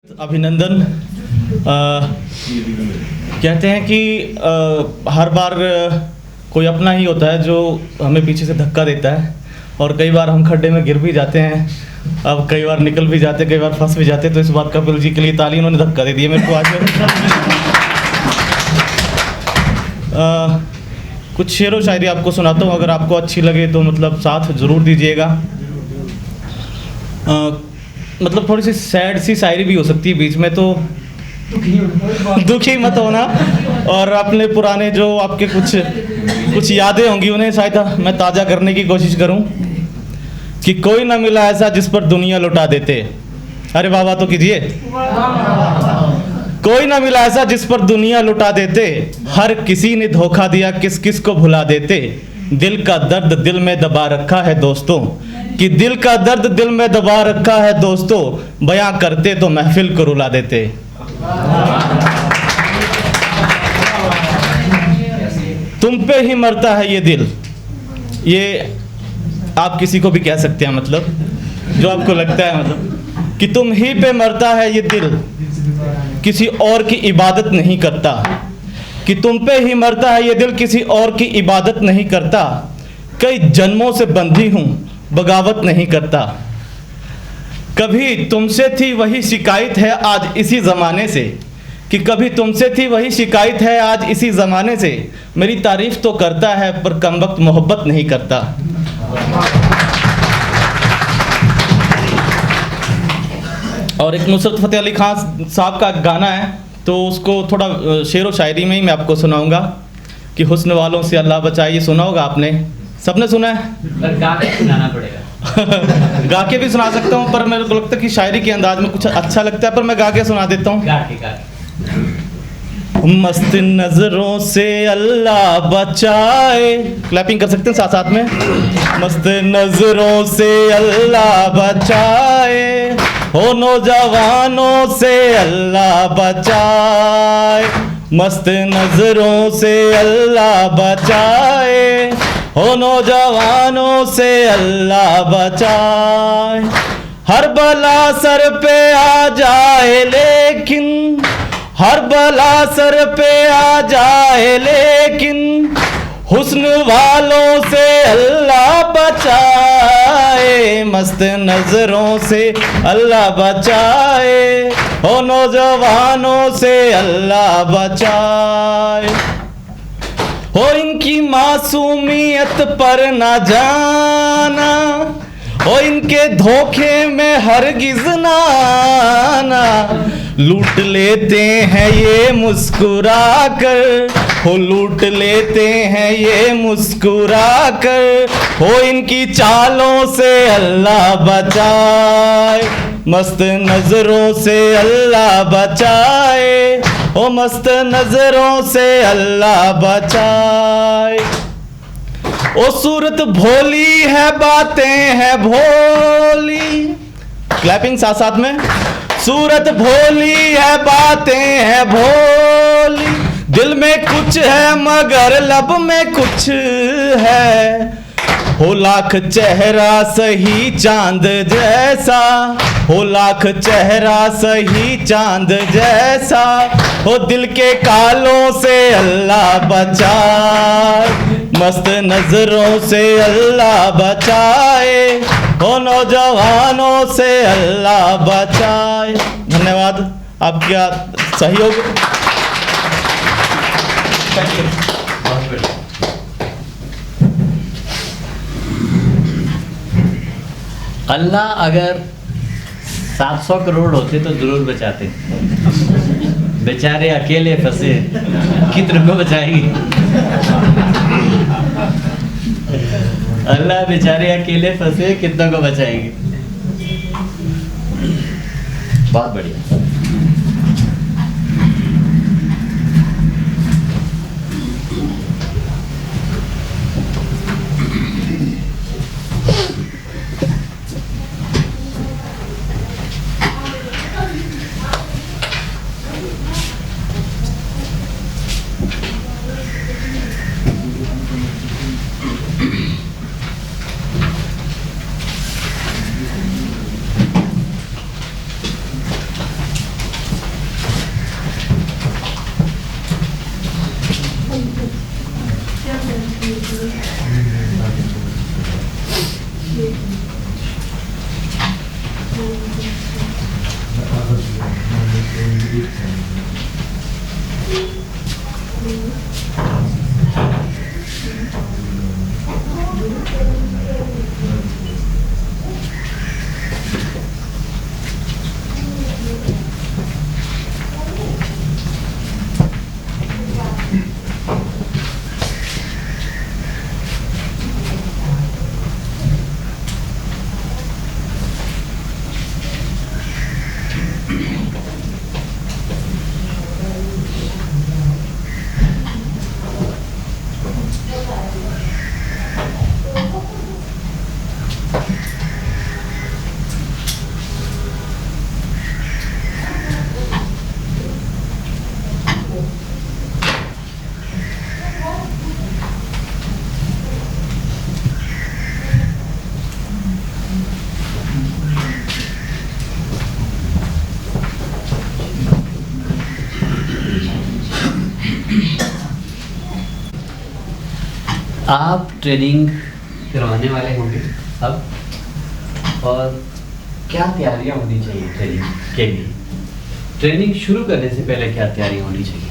अभिनंदन। कहते हैं कि हर बार कोई अपना ही होता है जो हमें पीछे से धक्का देता है और कई बार हम खड्डे में गिर भी जाते हैं, अब कई बार निकल भी जाते, कई बार फंस भी जाते। तो इस बार कपिल जी के लिए ताली, उन्होंने धक्का दे दिया मेरे को आज। कुछ शेरो शायरी आपको सुनाता हूँ, अगर आपको अच्छी लगे तो मतलब साथ ज़रूर दीजिएगा। मतलब थोड़ी सी सैड सी शायरी भी हो सकती है बीच में, तो दुखी मत होना। और अपने पुराने जो आपके कुछ यादें होंगी उन्हें शायद मैं ताज़ा करने की कोशिश करूं कि कोई ना मिला ऐसा जिस पर दुनिया लुटा देते। अरे वाह वाह तो कीजिए। कोई ना मिला ऐसा जिस पर दुनिया लुटा देते, हर किसी ने धोखा दिया, किस किस को भुला देते। दिल का दर्द दिल में दबा रखा है दोस्तों, कि दिल का दर्द दिल में दबा रखा है दोस्तों, बयां करते तो महफिल को रुला देते। तुम पे ही मरता है ये दिल, ये आप किसी को भी कह सकते हैं, मतलब जो आपको लगता है, मतलब कि तुम ही पे मरता है ये दिल, किसी और की इबादत नहीं करता। कि तुम पे ही मरता है ये दिल, किसी और की इबादत नहीं करता। कई जन्मों से बंधी हूँ, बगावत नहीं करता। कभी तुमसे थी वही शिकायत है आज इसी ज़माने से, कि कभी तुमसे थी वही शिकायत है आज इसी ज़माने से। मेरी तारीफ़ तो करता है पर कम वक्त मोहब्बत नहीं करता। और एक नुसरत फ़तेह अली खान साहब का गाना है, तो उसको थोड़ा शेर व शायरी में ही मैं आपको सुनाऊंगा कि हुस्न वालों से अल्लाह बचाए। ये सुना होगा आपने, सबने सुना है? पर गा के सुनाना पड़ेगा। गा के भी सुना सकता हूँ, पर मेरे को लगता है कि शायरी के अंदाज में कुछ अच्छा लगता है, पर मैं गा के सुना देता हूँ। गा के। मस्त नजरों से अल्लाह बचाए, क्लैपिंग कर सकते हैं साथ साथ में। मस्त नजरों से अल्लाह बचाए, हो नौजवानों से अल्लाह बचाए। मस्त नजरों से अल्लाह बचाए, हो नौजवानों से अल्लाह बचाए। हर बला सर पे आ जाए लेकिन, हर बला सर पे आ जाए लेकिन, हुस्न वालों से अल्लाह बचाए। मस्त नजरों से अल्लाह बचाए, हो नौजवानों से अल्लाह बचाए। हो इनकी मासूमियत पर ना जाना, हो इनके धोखे में हरगिज़ ना आना। लूट लेते हैं ये मुस्कुरा कर, हो लूट लेते हैं ये मुस्कुरा कर। हो इनकी चालों से अल्लाह बचाए, मस्त नजरों से अल्लाह बचाए। ओ मस्त नजरों से अल्लाह बचाए। ओ सूरत भोली है, बातें हैं भोली, क्लैपिंग साथ साथ में। सूरत भोली है, बातें हैं भोली, दिल में कुछ है मगर लब में कुछ है। हो लाख चेहरा सही चांद जैसा, हो लाख चेहरा सही चांद जैसा। हो दिल के कालों से अल्लाह बचाए, मस्त नजरों से अल्लाह बचाए। हो नौजवानों से अल्लाह बचाए। धन्यवाद आपका सहयोग। अल्लाह अगर 700 करोड़ होते तो जरूर बचाते। बेचारे अकेले फंसे, कितने को बचाएंगे? अल्लाह बेचारे अकेले फंसे, कितनों को बचाएंगे? बहुत बढ़िया। आप ट्रेनिंग करवाने वाले होंगे अब, और क्या तैयारियां होनी चाहिए ट्रेनिंग के लिए? ट्रेनिंग शुरू करने से पहले क्या तैयारी होनी चाहिए?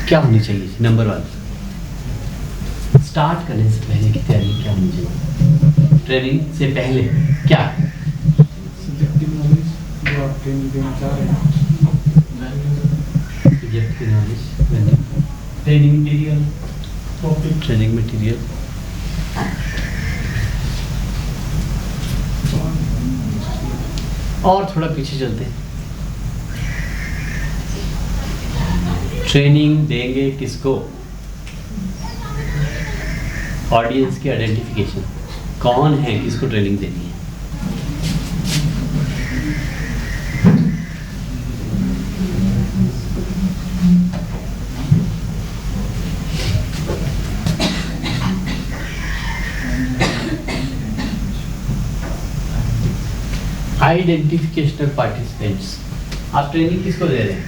क्या होनी चाहिए? नंबर 1, स्टार्ट करने से पहले की तैयारी क्या होनी चाहिए? ट्रेनिंग से पहले क्या? सब्जेक्टिव नॉलेज जो आप ट्रेनिंग देना चाह रहे हैं, subjective knowledge, training material, training material, और थोड़ा पीछे चलते हैं। ट्रेनिंग देंगे किसको? ऑडियंस की आइडेंटिफिकेशन, कौन है, किसको ट्रेनिंग देनी है। Identification of participants. आप ट्रेनिंग किसको दे रहे हैं?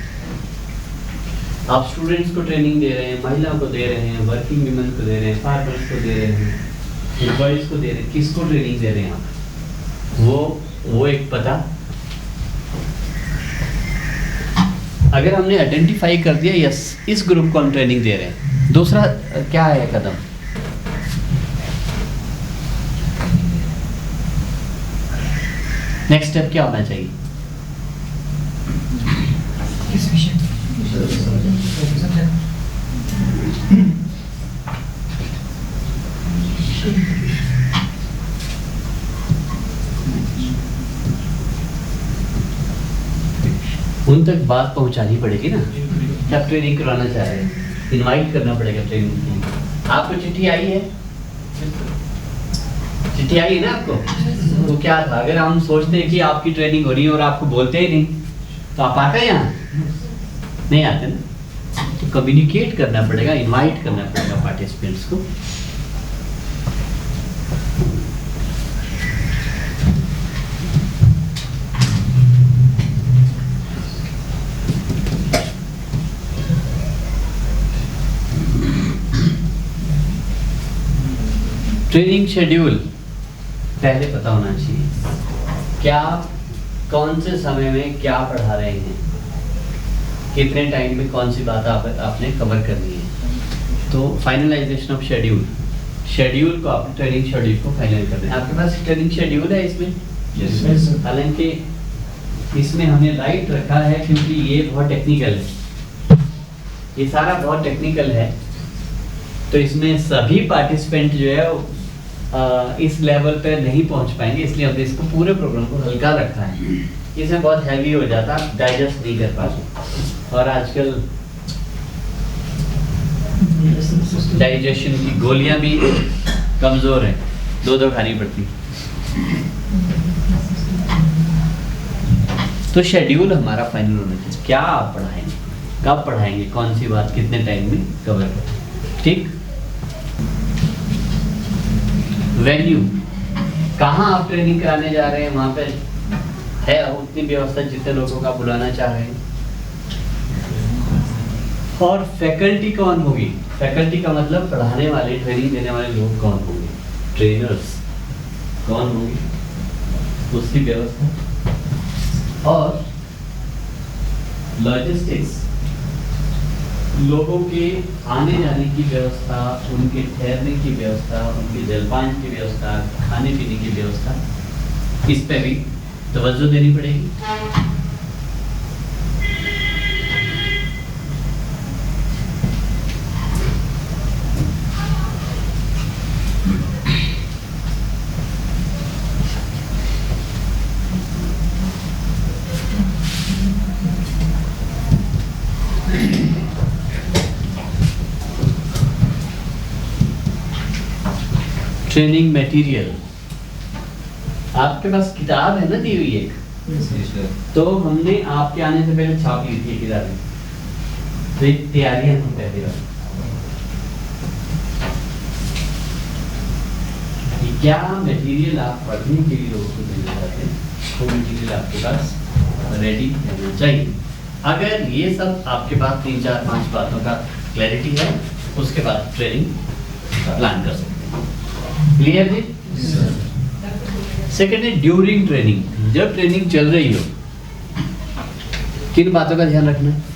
आप स्टूडेंट्स को ट्रेनिंग दे रहे हैं, महिला को दे रहे हैं, वर्किंग वुमेन को दे रहे हैं, फार्मर्स को दे रहे हैं, एम्प्लॉइज को दे रहे हैं, किसको ट्रेनिंग दे रहे हैं आप? वो एक पता। अगर हमने आइडेंटिफाई कर दिया यस इस ग्रुप को हम ट्रेनिंग दे रहे हैं, दूसरा क्या है कदम? नेक्स्ट स्टेप क्या होना चाहिए? किस विषय उन तक बात पहुंचानी पड़ेगी ना कि आप ट्रेनिंग करवाना चाह रहे हैं, इनवाइट करना पड़ेगा ट्रेनिंग के लिए। आपको चिट्ठी आई है? चिट्ठी आई है ना आपको? तो क्या था, अगर हम सोचते हैं कि आपकी ट्रेनिंग हो रही है और आपको बोलते ही नहीं, तो आप आते हैं यहाँ? नहीं आते ना। तो कम्युनिकेट करना पड़ेगा, इनवाइट करना पड़ेगा पार्टिसिपेंट्स को। ट्रेनिंग शेड्यूल पहले पता होना चाहिए। क्या कौन से समय में क्या पढ़ा रहे हैं, कितने टाइम में कौन सी बात आपने कवर करनी है। तो फाइनलाइजेशन ऑफ शेड्यूल, शेड्यूल को आप ट्रेनिंग शेड्यूल को फाइनल कर दें। आपके पास ट्रेनिंग शेड्यूल है इसमें? Yes, हालांकि इसमें हमने लाइट रखा है क्योंकि ये बहुत टेक्निकल है, ये सारा बहुत टेक्निकल है। तो इसमें सभी पार्टिसिपेंट जो है इस लेवल पे नहीं पहुंच पाएंगे, इसलिए हमने इसको पूरे प्रोग्राम को हल्का रखा है। इसमें बहुत हैवी हो जाता है, डाइजेस्ट नहीं कर पाते। और आजकल डाइजेशन की गोलियां भी कमजोर हैं, 2-2 खानी पड़ती। तो शेड्यूल हमारा फाइनल होना चाहिए, क्या आप पढ़ाएंगे, कब पढ़ाएंगे, कौन सी बात कितने टाइम में कवर करें। ठीक। वेन्यू, कहाँ आप ट्रेनिंग कराने जा रहे हैं, वहाँ पे है उतनी व्यवस्था जितने लोगों का बुलाना चाह रहे हैं। और फैकल्टी कौन होगी? फैकल्टी का मतलब पढ़ाने वाले, ट्रेनिंग देने वाले लोग कौन होंगे, ट्रेनर्स कौन होंगे। उसकी व्यवस्था, और लॉजिस्टिक्स, लोगों के आने जाने की व्यवस्था, उनके ठहरने की व्यवस्था, उनके जलपान की व्यवस्था, खाने पीने की व्यवस्था, इस पे भी तवज्जो देनी पड़ेगी। ट्रेनिंग मटेरियल, आपके पास किताब है ना दी हुई एक, तो हमने आपके आने से पहले छाप ली थी किताबें, तो ये तैयारियां हम पहले क्या मटेरियल आप पढ़ने के लिए लोगों को देना चाहते हैं, वो मटेरियल आपके पास रेडी रहना चाहिए। अगर ये सब आपके पास 3 4 5 बातों का क्लैरिटी है, उसके बाद ट्रेनिंग प्लान कर सकते हैं। क्लियर जी? सेकेंड है ड्यूरिंग ट्रेनिंग, जब ट्रेनिंग चल रही हो किन बातों का ध्यान रखना है?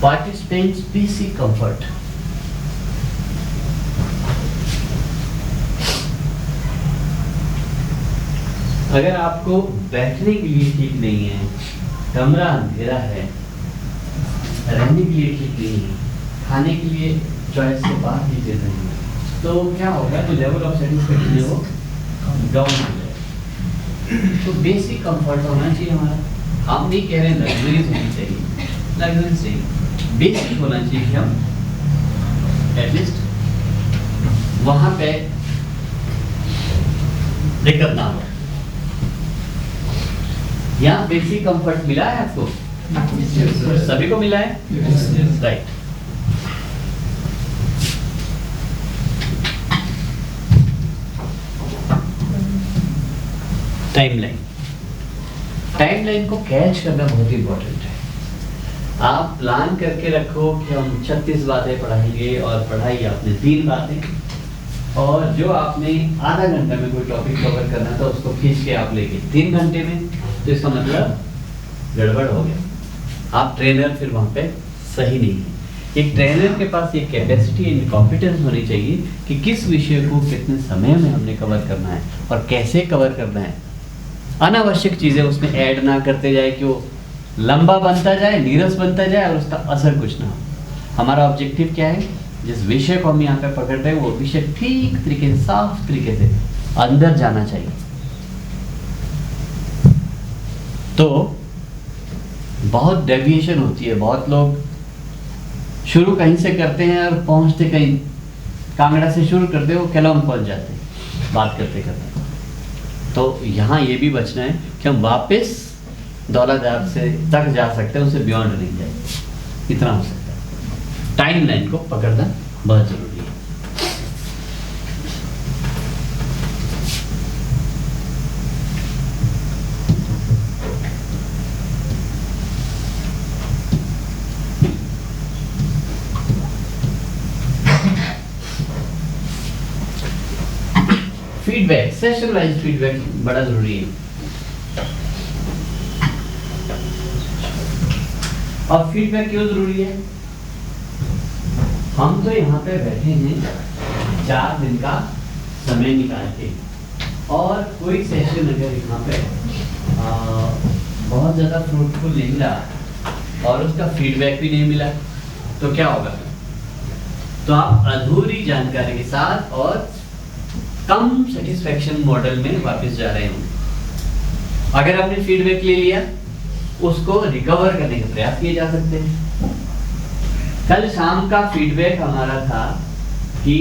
Participants basic comfort. अगर आपको बैठने के लिए ठीक नहीं है, कमरा अंधेरा है, रहने के लिए ठीक नहीं है, खाने के लिए चॉइस से बाहर की चीज नहीं है, तो क्या होगा? तो लेवल ऑफ सेटिस्फेक्शन है वो डाउन हो जाएगा। तो बेसिक कंफर्ट होना चाहिए हमारा। हम नहीं कह रहे हैं लग्जरीज होनी चाहिए, लग्जरीज चाहिए, बेसिक होना चाहिए कि हम एटलीस्ट वहां पे दिक्कत ना हो। यहाँ बेसिक कंफर्ट मिला है आपको? सभी को मिला है? राइट। टाइमलाइन, टाइमलाइन को कैच करना बहुत इंपॉर्टेंट है। आप प्लान करके रखो कि हम 36 बातें पढ़ाएंगे, और पढ़ाई आपने 3 बातें, और जो आपने आधा घंटा में कोई टॉपिक कवर करना था उसको खींच के आप लेके 3 घंटे में, तो इसका मतलब गड़बड़ हो गया। आप ट्रेनर फिर वहां पे सही नहीं है। एक ट्रेनर के पास ये कैपेसिटी एंड कॉम्पिटेंस होनी चाहिए कि किस विषय को कितने समय में हमने कवर करना है और कैसे कवर करना है। अनावश्यक चीजें उसमें ऐड ना करते जाए कि वो लंबा बनता जाए, नीरस बनता जाए और उसका असर कुछ ना हो। हमारा ऑब्जेक्टिव क्या है? जिस विषय को हम यहाँ पे पकड़ रहे हैं वो विषय ठीक तरीके से, साफ तरीके से अंदर जाना चाहिए। तो बहुत डेविएशन होती है, बहुत लोग शुरू कहीं से करते हैं और पहुंचते कहीं, कांगड़ा से शुरू करते हो केलोंग पहुंच जाते हैं बात करते करते। तो यहाँ ये भी बचना है कि हम वापस दौलादार से तक जा सकते हैं, उससे बियॉन्ड नहीं जाए, इतना हो सकता है। टाइमलाइन को पकड़ना बहुत जरूरी है। फीडबैक, सेशन वाइज फीडबैक बड़ा जरूरी है। और फीडबैक क्यों जरूरी है? हम तो यहाँ पे बैठे हैं 4 दिन का समय निकाल के, और कोई सेशन अगर यहाँ पे बहुत ज़्यादा फ्रूटफुल नहीं रहा और उसका फीडबैक भी नहीं मिला, तो क्या होगा? तो आप अधूरी जानकारी के साथ और कम सेटिस्फैक्शन मॉडल में वापस जा रहे होंगे। अगर आपने फीडबैक ले लिया, उसको रिकवर करने के प्रयास किए जा सकते हैं। कल शाम का फीडबैक हमारा था कि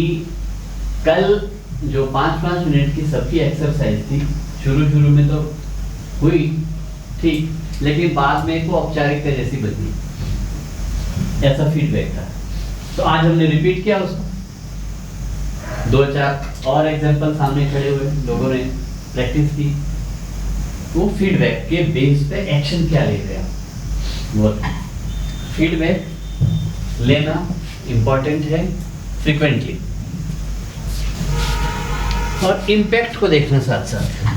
कल जो 5-5 मिनट की सबकी एक्सरसाइज थी, शुरू में तो हुई ठीक, लेकिन बाद में वो औपचारिकता जैसी बनी, ऐसा फीडबैक था। तो आज हमने रिपीट किया उसको, 2-4 और एग्जांपल सामने खड़े हुए, लोगों ने प्रैक्टिस की। वो फीडबैक के बेस पे एक्शन क्या ले रहे हैं, वो फीडबैक लेना इंपॉर्टेंट है फ्रीक्वेंटली, और इम्पैक्ट को देखना साथ साथ।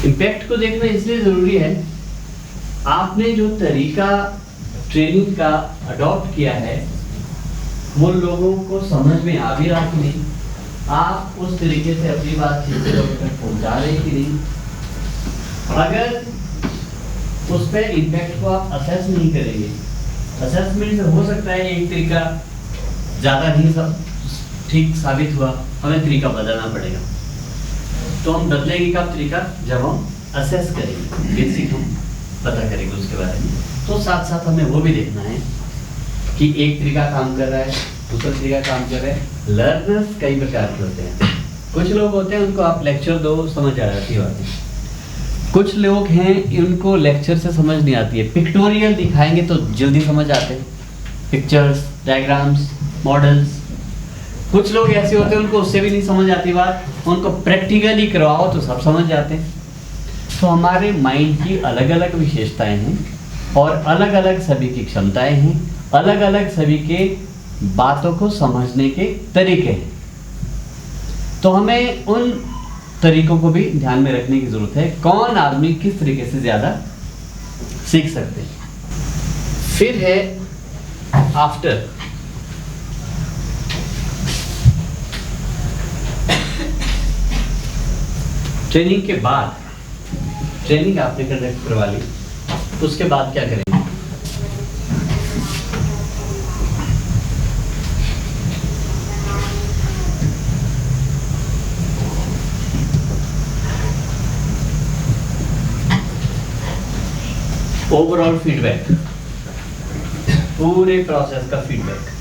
इम्पैक्ट को देखना इसलिए जरूरी है, आपने जो तरीका ट्रेनिंग का अडॉप्ट किया है वो लोगों को समझ में आ भी रहा कि नहीं, आप उस तरीके से अपनी बात ठीक लोगों तक पहुंचा रहे कि नहीं। अगर उस पर इम्पैक्ट को आप असेस नहीं करेंगे, असेसमेंट से हो सकता है एक तरीका ज़्यादा नहीं सब ठीक साबित हुआ, हमें तरीका बदलना पड़ेगा। तो हम बदलेंगे कब तरीका, जब हम असेस करेंगे, बेसिक हम पता करेंगे उसके बारे में। तो साथ साथ हमें वो भी देखना है कि एक तरीका काम कर रहा है, दूसरा तरीका काम कर रहा है। लर्नर्स कई प्रकार के होते हैं, कुछ लोग होते हैं उनको आप लेक्चर दो समझ आ जाती है बातें, कुछ लोग हैं उनको लेक्चर से समझ नहीं आती है, पिक्टोरियल दिखाएंगे तो जल्दी समझ आते हैं, पिक्चर्स, डायग्राम्स, मॉडल्स। कुछ लोग ऐसे होते हैं उनको उससे भी नहीं समझ आती बात, उनको प्रैक्टिकली करवाओ तो सब समझ जाते हैं। तो हमारे माइंड की अलग अलग विशेषताएं हैं और अलग अलग सभी की क्षमताएं हैं, अलग अलग सभी के बातों को समझने के तरीके हैं। तो हमें उन तरीकों को भी ध्यान में रखने की जरूरत है, कौन आदमी किस तरीके से ज्यादा सीख सकते हैं। फिर है आफ्टर। ट्रेनिंग के बाद, ट्रेनिंग आपने कंडक्ट करवा ली, उसके बाद क्या करेंगे? ओवरऑल फीडबैक, पूरे प्रोसेस का फीडबैक।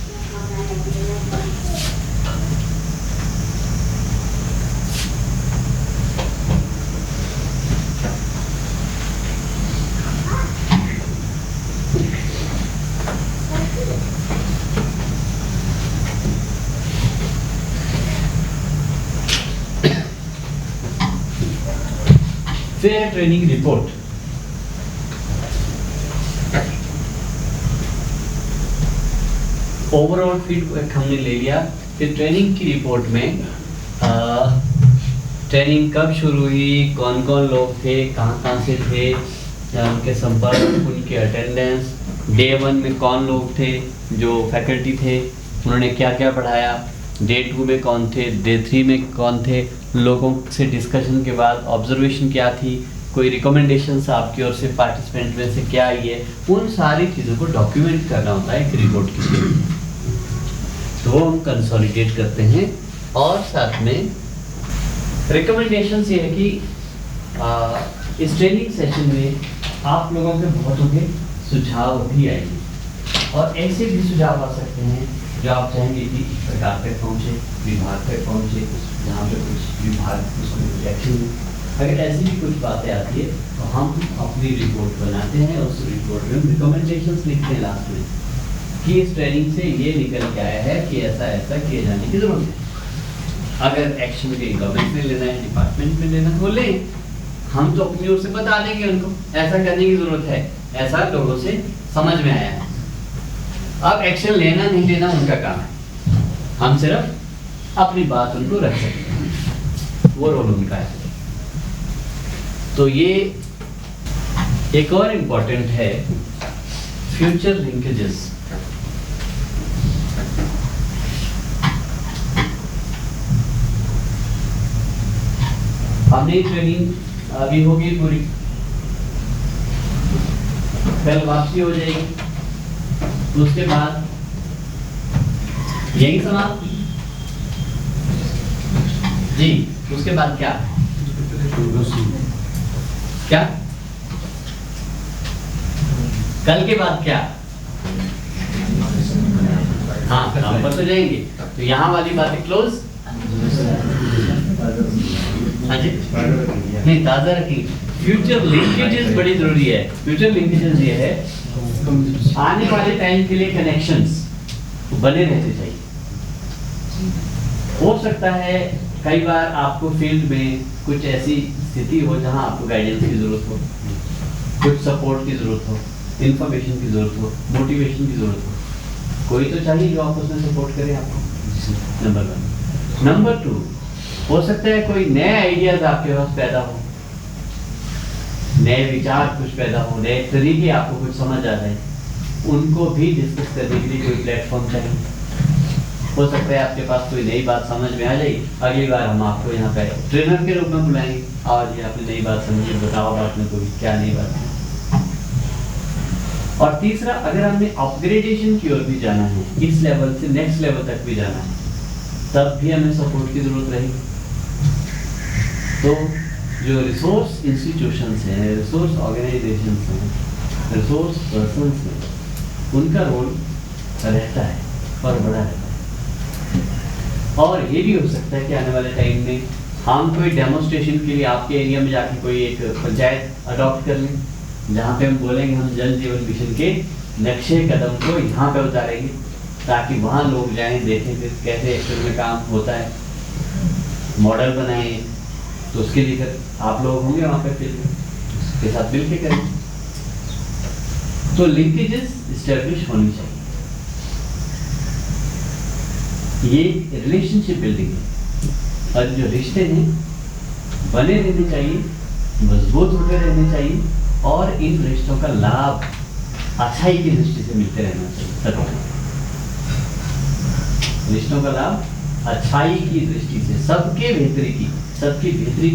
फिर है ट्रेनिंग रिपोर्ट। ओवरऑल फीडबैक हमने ले लिया, फिर ट्रेनिंग की रिपोर्ट में ट्रेनिंग कब शुरू हुई, कौन कौन लोग थे, कहाँ से थे, उनके संपर्क, उनके अटेंडेंस, डे 1 में कौन लोग थे जो फैकल्टी थे, उन्होंने क्या क्या पढ़ाया, डे 2 में कौन थे, डे 3 में कौन थे, लोगों से डिस्कशन के बाद ऑब्जर्वेशन क्या थी, कोई रिकमेंडेशंस आपकी ओर से पार्टिसिपेंट में से क्या आई है, उन सारी चीज़ों को डॉक्यूमेंट करना होता है एक रिपोर्ट के लिए। तो हम कंसोलिडेट करते हैं और साथ में रिकमेंडेशंस ये है कि इस ट्रेनिंग सेशन में आप लोगों के बहुतों के सुझाव भी आएंगे और ऐसे भी सुझाव आ सकते हैं जो आप चाहेंगे कि सरकार तक पहुँचे, विभाग तक पहुँचे, जहाँ पे कुछ विभाग उसमें रिएक्शन। अगर ऐसी भी कुछ बातें आती है तो हम अपनी रिपोर्ट बनाते हैं, उस रिपोर्ट में रिकमेंडेशंस लिखते हैं लास्ट में कि इस ट्रेनिंग से ये निकल के आया है कि ऐसा ऐसा किए जाने की जरूरत है। अगर एक्शन के गवर्नमेंट में लेना है, डिपार्टमेंट में लेना है तो ले, हम तो अपनी ओर से बता देंगे उनको ऐसा करने की जरूरत है, ऐसा लोगों से समझ में आया है। अब एक्शन लेना नहीं लेना उनका काम है, हम सिर्फ अपनी बात उनको रख सकते हैं, वो रोल उनका है। तो ये एक और इम्पोर्टेंट है फ्यूचर लिंकेजेस। हमने ट्रेनिंग अभी होगी पूरी, कल वापसी हो जाएगी, उसके बाद यही समाप्त जी। उसके बाद क्या क्या, कल के बाद क्या? हाँ काम पर तो जाएंगे। तो यहाँ वाली बातें क्लोज। हाँ जी नहीं ताज़ा रखिए। फ्यूचर लिंकेजेस बड़ी जरूरी है। फ्यूचर लिंकेजेस ये है आने वाले टाइम के लिए कनेक्शंस बने रहने चाहिए। हो सकता है कई बार आपको फील्ड में कुछ ऐसी स्थिति हो जहां आपको गाइडेंस की जरूरत हो, कुछ सपोर्ट की जरूरत हो, इंफॉर्मेशन की जरूरत हो, मोटिवेशन की जरूरत हो। कोई तो चाहिए जो आपको उसमें सपोर्ट करे आपको। नंबर 1। नंबर 2, हो सकता है कोई नए आइडियाज आपके पास पैदा हो, नए विचार कुछ पैदा हो, नए तरीके आपको कुछ समझ आ जाए, उनको भी डिस्कस करने के लिए कोई प्लेटफॉर्म चाहिए। हो सकता है आपके पास कोई नई बात समझ में आ जाए, अगली बार हम आपको यहाँ पे ट्रेनर के रूप में बुलाएंगे, और ये आपने नई बात समझ के बताओ आपने कोई क्या नई बात है। और तीसरा, अगर हमने अपग्रेडेशन की ओर भी जाना है, इस लेवल से नेक्स्ट लेवल तक भी जाना है, तब भी हमें सपोर्ट की जरूरत रहेगी। तो जो रिसोर्स इंस्टीट्यूशंस हैं, रिसोर्स ऑर्गेनाइजेशंस हैं, रिसोर्स पर्सन्स हैं, उनका रोल रहता है और बड़ा रहता है। और ये भी हो सकता है कि आने वाले टाइम में हम कोई डेमोन्स्ट्रेशन के लिए आपके एरिया में जाके कोई एक पंचायत अडॉप्ट कर लें, जहाँ पे हम बोलेंगे हम जल जीवन मिशन के नक्शे कदम को यहाँ पे उतारेंगे, ताकि वहाँ लोग जाएं, देखें फिर कैसे एक्चुअल में काम होता है, मॉडल बनाएं। तो उसके लिए फिर आप लोग होंगे वहाँ पे, फिर उसके साथ मिल के करेंगे। तो लिंकेजेस इस्टेब्लिश होनी चाहिए। ये रिलेशनशिप बिल्डिंग है, और जो रिश्ते हैं बने रहने चाहिए, मजबूत होकर रहने चाहिए, और इन रिश्तों का लाभ अच्छाई की दृष्टि से मिलते रहना चाहिए। सबको रिश्तों का लाभ अच्छाई की दृष्टि से, सबकी बेहतरी की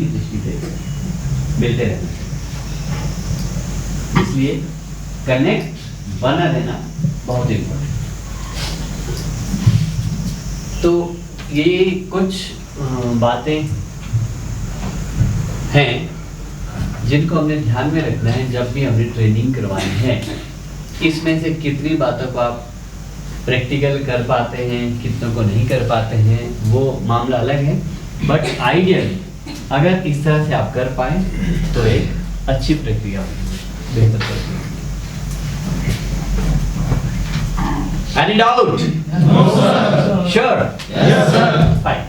दृष्टि से मिलते रहना चाहिए। इसलिए कनेक्ट बना रहना बहुत इम्पोर्टेंट। तो ये कुछ बातें हैं जिनको हमने ध्यान में रखना है जब भी हमने ट्रेनिंग करवानी है। इसमें से कितनी बातों को आप प्रैक्टिकल कर पाते हैं, कितनों को नहीं कर पाते हैं, वो मामला अलग है। बट आइडियली अगर इस तरह से आप कर पाए तो एक अच्छी प्रक्रिया होगी, बेहतर प्रक्रिया। Any doubt? No, sir. Sure? Yes, sir. Fine.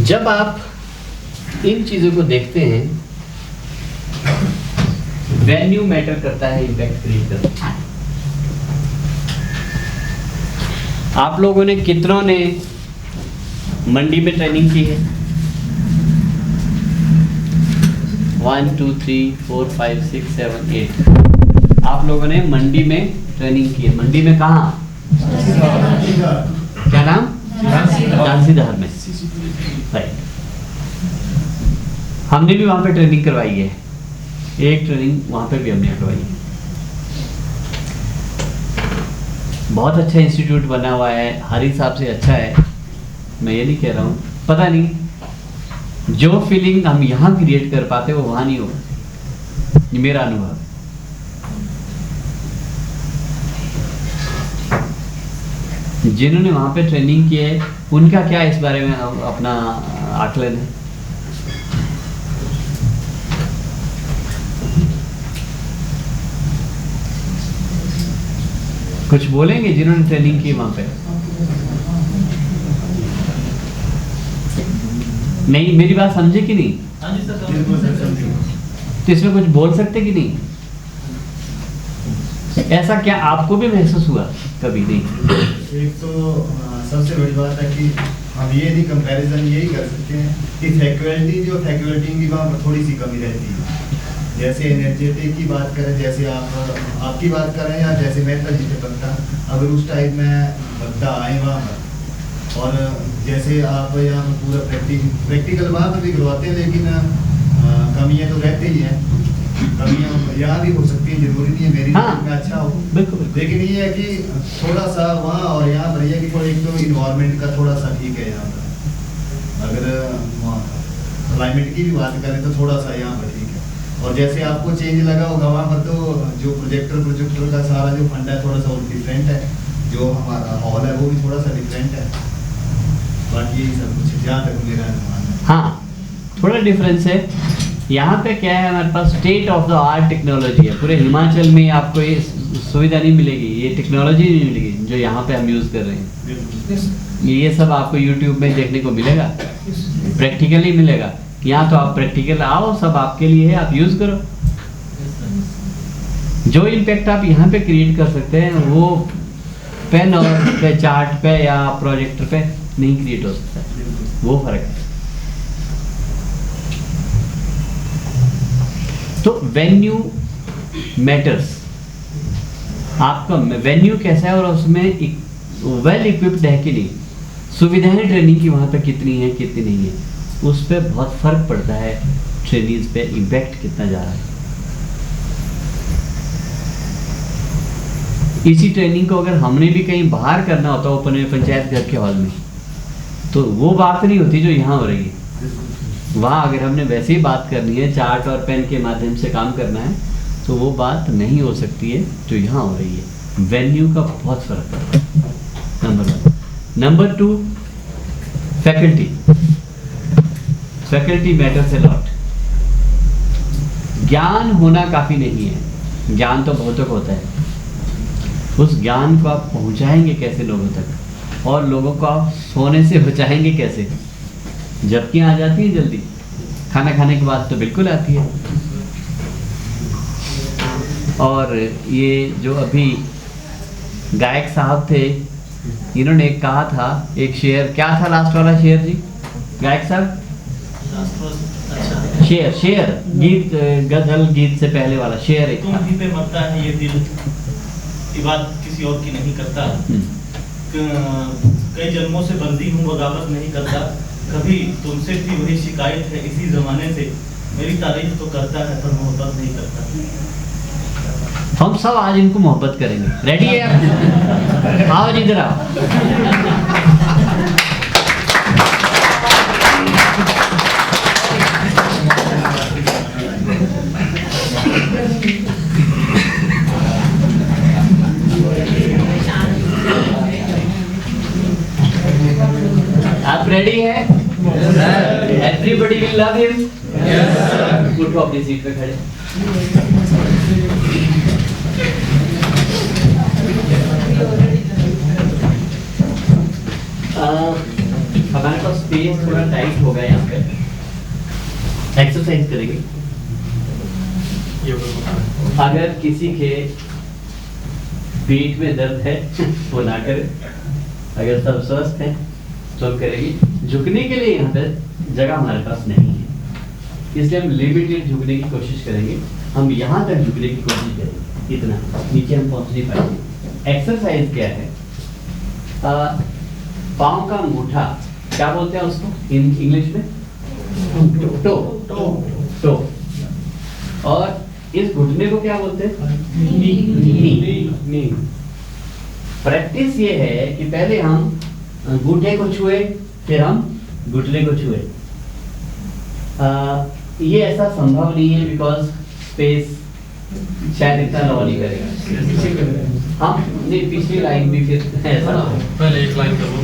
जब आप इन चीजों को देखते हैं, वेन्यू मैटर करता है, इम्पैक्ट क्रिएट करता है। आप लोगों ने कितनों ने मंडी में ट्रेनिंग की है? 1 2 3 4 5 6 7 8 आप लोगों ने मंडी में ट्रेनिंग की है। मंडी में कहाँ? क्या नाम? झांसीधार में। राइट। हमने भी वहाँ पे ट्रेनिंग करवाई है, एक ट्रेनिंग वहाँ पे भी हमने करवाई है। बहुत अच्छा इंस्टीट्यूट बना हुआ है, हर हिसाब से अच्छा है, मैं ये नहीं कह रहा हूँ। पता नहीं जो फीलिंग हम यहाँ क्रिएट कर पाते वो वहाँ नहीं होगा, ये मेरा अनुभव है। जिन्होंने वहाँ पे ट्रेनिंग की है उनका क्या इस बारे में अपना आकलन है? कुछ बोलेंगे जिन्होंने ट्रेनिंग की वहां पे? नहीं, मेरी बात समझे कि नहीं? हाँ जी सर। तो इसमें कुछ बोल सकते कि नहीं? ऐसा क्या आपको भी महसूस हुआ कभी? नहीं। एक तो सबसे बड़ी बात है कि हम ये नहीं कंपैरिजन यही कर सकते हैं कि फैकल्टी की वहाँ पर थोड़ी सी कमी रहती है। जैसे एनर्जेटिक की बात करें, जैसे आपकी बात करें, या जैसे मेहता जी से बनता, अगर उस टाइप में बनता आए वहाँ पर, और जैसे आप यहाँ पर पूरा प्रैक्टिकल वहाँ पर भी करवाते हैं, लेकिन कमियां तो रहती ही हैं, कमियां यहाँ भी हो सकती हैं, जरूरी नहीं है मेरी हाँ। में अच्छा हो, बिल्कुल। लेकिन ये है कि थोड़ा सा वहाँ और यहाँ पर ये कि थोड़ा एक तो इन्वायरमेंट का थोड़ा सा ठीक है यहाँ पर, अगर वहाँ क्लाइमेट की भी बात करें तो थोड़ा सा यहाँ पर ठीक है। और जैसे आपको चेंज लगा होगा वहाँ पर तो जो प्रोजेक्टर का सारा जो फंड है थोड़ा सा और डिफरेंट है, जो हमारा हॉल है वो भी थोड़ा सा डिफरेंट है, बाकी यही सब कुछ जहाँ तक मेरा अनुमान है। हाँ, थोड़ा डिफरेंस है। यहाँ पे क्या है, हमारे पास state of the art technology है। पूरे हिमाचल में आपको ये सुविधा नहीं मिलेगी, ये टेक्नोलॉजी नहीं मिलेगी जो यहाँ पे हम यूज़ कर रहे हैं। ये सब आपको यूट्यूब में देखने को मिलेगा, प्रैक्टिकली मिलेगा। यहाँ तो आप प्रैक्टिकल आओ, सब आपके लिए है, आप यूज़ करो। जो इम्पैक्ट आप यहाँ पे क्रिएट कर सकते हैं वो पेन और पे चार्ट पे या प्रोजेक्टर पे नहीं क्रिएट हो सकता, वो फर्क है। तो वेन्यू मैटर्स, आपका वेन्यू कैसा है और उसमें वेल इक्विप्ड है कि नहीं, सुविधाएं ट्रेनिंग की वहाँ पे कितनी है कितनी नहीं है, उस पर बहुत फर्क पड़ता है। ट्रेनिंग्स पे इम्पैक्ट कितना जा रहा है। इसी ट्रेनिंग को अगर हमने भी कहीं बाहर करना होता ओपन में पंचायत घर के हॉल में, तो वो बात नहीं होती जो यहाँ हो रही है। वहाँ अगर हमने वैसे ही बात करनी है, चार्ट और पेन के माध्यम से काम करना है, तो वो बात नहीं हो सकती है जो यहाँ हो रही है। वेन्यू का बहुत फर्क पड़ता है, number 1। Number 2, faculty. Faculty matters a lot. ज्ञान होना काफ़ी नहीं है, ज्ञान तो बहुतों को होता है। उस ज्ञान को आप पहुँचाएंगे कैसे लोगों तक, और लोगों को आप सोने से बचाएंगे कैसे। झपकियाँ आ जाती हैं जल्दी, खाना खाने के बाद तो बिल्कुल आती है। और ये जो अभी गायक साहब थे, इन्होंने एक कहा था, एक शेर, क्या था लास्ट वाला शेर जी गायक साहब? शेर गीत, गजल गीत से पहले वाला शेर एक तुम था। ही पे मरता है ये दिल, ये बात किसी और की नहीं करता। कई जन्मों से बंदी हूँ, बगावत नहीं करता। कभी तुमसे थी वही शिकायत है इसी जमाने से, मेरी तारीफ तो करता है पर मोहब्बत नहीं करता। हम सब आज इनको मोहब्बत करेंगे। रेडी है आप? आओ जी, इधर आओ। आप रेडी हैं? Everybody will love him. उठो अपनी सीट पे खड़े। हमारे पास स्पेस थोड़ा टाइट होगा यहाँ पे। एक्सरसाइज करेंगे। अगर किसी के पीठ में दर्द है वो ना करे, अगर सब स्वस्थ है तो हम करेंगे। झुकने के लिए यहाँ पे जगह हमारे पास नहीं है, इसलिए हम लिमिटेड झुकने की कोशिश करेंगे। हम यहाँ तक झुकने की कोशिश करेंगे, इतना नीचे हम पहुँच नहीं पाएंगे। एक्सरसाइज क्या है? पाँव का अंगूठा, क्या बोलते हैं उसको इंग्लिश में? टो। टो। और इस घुटने को क्या बोलते हैं? नी। प्रैक्टिस ये है कि पहले हम अंगूठे को छुए, फिर हम घुटने को छुए। ये ऐसा संभव नहीं है बिकॉज स्पेस शायद इतना लो नहीं करेगा। हम नहीं, पिछली लाइन भी फिर ऐसा पहले एक लाइन करो।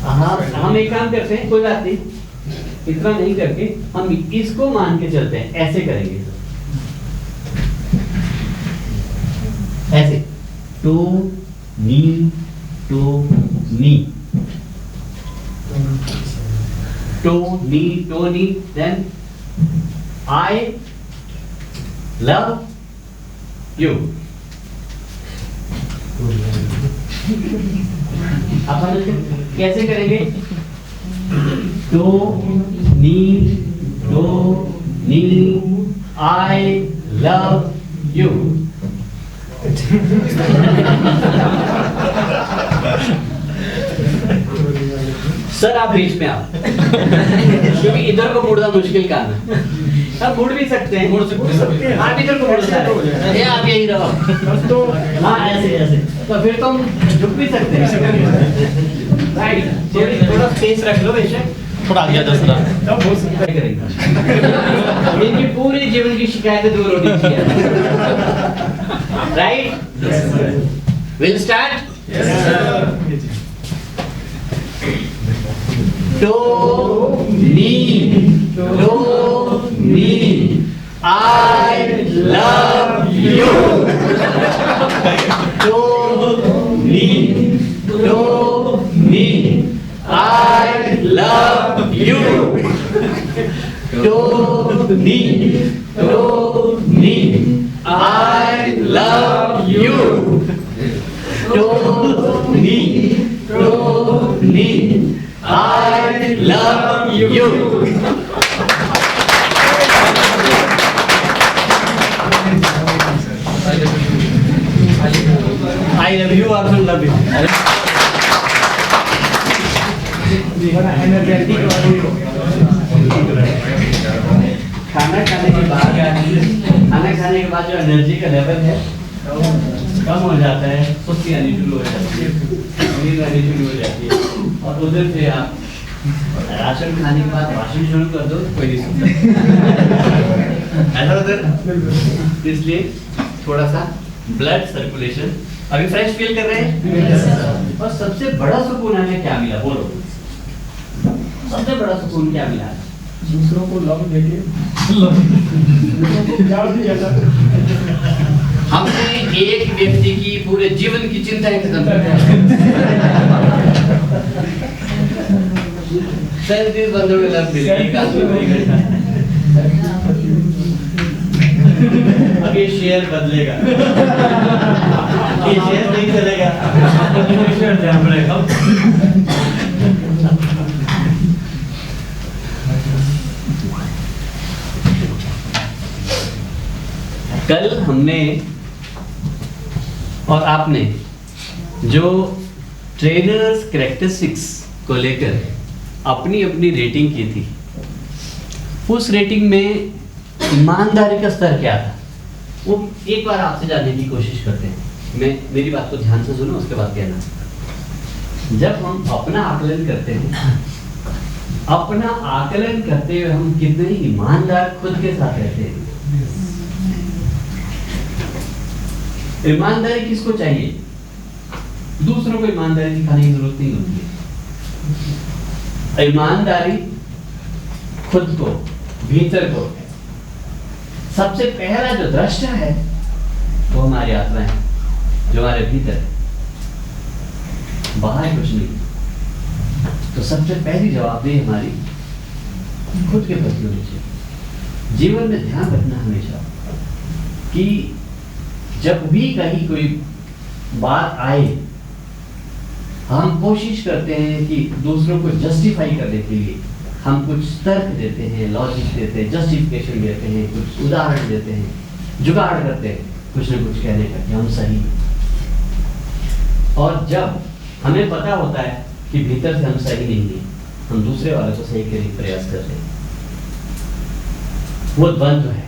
हाँ, हम एक काम करते हैं, कोई बात नहीं, इतना नहीं करके हम इसको मान के चलते हैं। ऐसे करेंगे, ऐसे two knee, two knee, two knee, then I love you. अपन कैसे करेंगे? Two knee, I love you. Sir आप बीच में आओ क्योंकि इधर को मुड़ना मुश्किल काम है। आप मुड़ भी सकते हैं, मुड़ सकते हैं। आप इधर को मुड़ सकते हैं, ये आप यही रहो। तो हाँ ऐसे ऐसे, तो फिर तुम झुक भी सकते हैं। राइट, थोड़ा स्पेस रख लो बेशक। थोड़ा आगे आ जाओ सर। तब हो सकता है। इनकी पूरी जीवन की शिकायतें दूर होनी चाहिए। Right, will start. Tony, I love you. Tony, I love you. Tony, I love you. Tony, I love you. I love you also love you. खाना खाने के बाद जो एनर्जी का लेवल है कम हो जाता है, सुस्ती आनी शुरू हो जाती है, नींद आनी शुरू हो जाती है, और उधर से आप राशन खाने के बाद राशन शुरू कर दो, कोई नहीं सुनता। ऐसा उधर, इसलिए थोड़ा सा ब्लड सर्कुलेशन। अभी फ्रेश फील कर रहे हैं? और सबसे बड़ा सुकून हमें क्या मिला, बोलो? सबसे बड़ा सुकून क्या मिला? दूसरों को लव देके प्यार दिया जाता है। हमने एक व्यक्ति की पूरे जीवन की चिंताएं खत्म कर दी। सर दिल बंदों में लग मिली अब ये शेयर बदलेगा, ये शेयर नहीं चलेगा, शेयर ध्यान पड़ेगा। कल हमने और आपने जो ट्रेनर्स कैरेक्टरिस्टिक्स को लेकर अपनी अपनी रेटिंग की थी, उस रेटिंग में ईमानदारी का स्तर क्या था, वो एक बार आपसे जानने की कोशिश करते हैं। मेरी बात को ध्यान से सुनो, उसके बाद कहना। जब हम अपना आकलन करते हैं, अपना आकलन करते हुए हम कितने ईमानदार खुद के साथ रहते हैं। ईमानदारी किसको चाहिए? दूसरों को ईमानदारी दिखाने की जरूरत नहीं होती है। ईमानदारी खुद को, भीतर को। सबसे पहला जो दृष्टा है वो हमारी आत्मा है, जो हमारे भीतर है, बाहर कुछ नहीं। तो सबसे पहली जवाबदेही हमारी खुद के प्रति होनी चाहिए। जीवन में ध्यान रखना हमेशा कि जब भी कहीं कोई बात आए, हम कोशिश करते हैं कि दूसरों को जस्टिफाई करने के लिए हम कुछ तर्क देते हैं, लॉजिक देते हैं, जस्टिफिकेशन देते हैं, कुछ उदाहरण देते हैं, जुगाड़ करते हैं कुछ न कुछ कहने का कि हम सही हैं। और जब हमें पता होता है कि भीतर से हम सही नहीं हैं, हम दूसरे वाले को सही करने का प्रयास करते हैं। वो द्वंद्व है,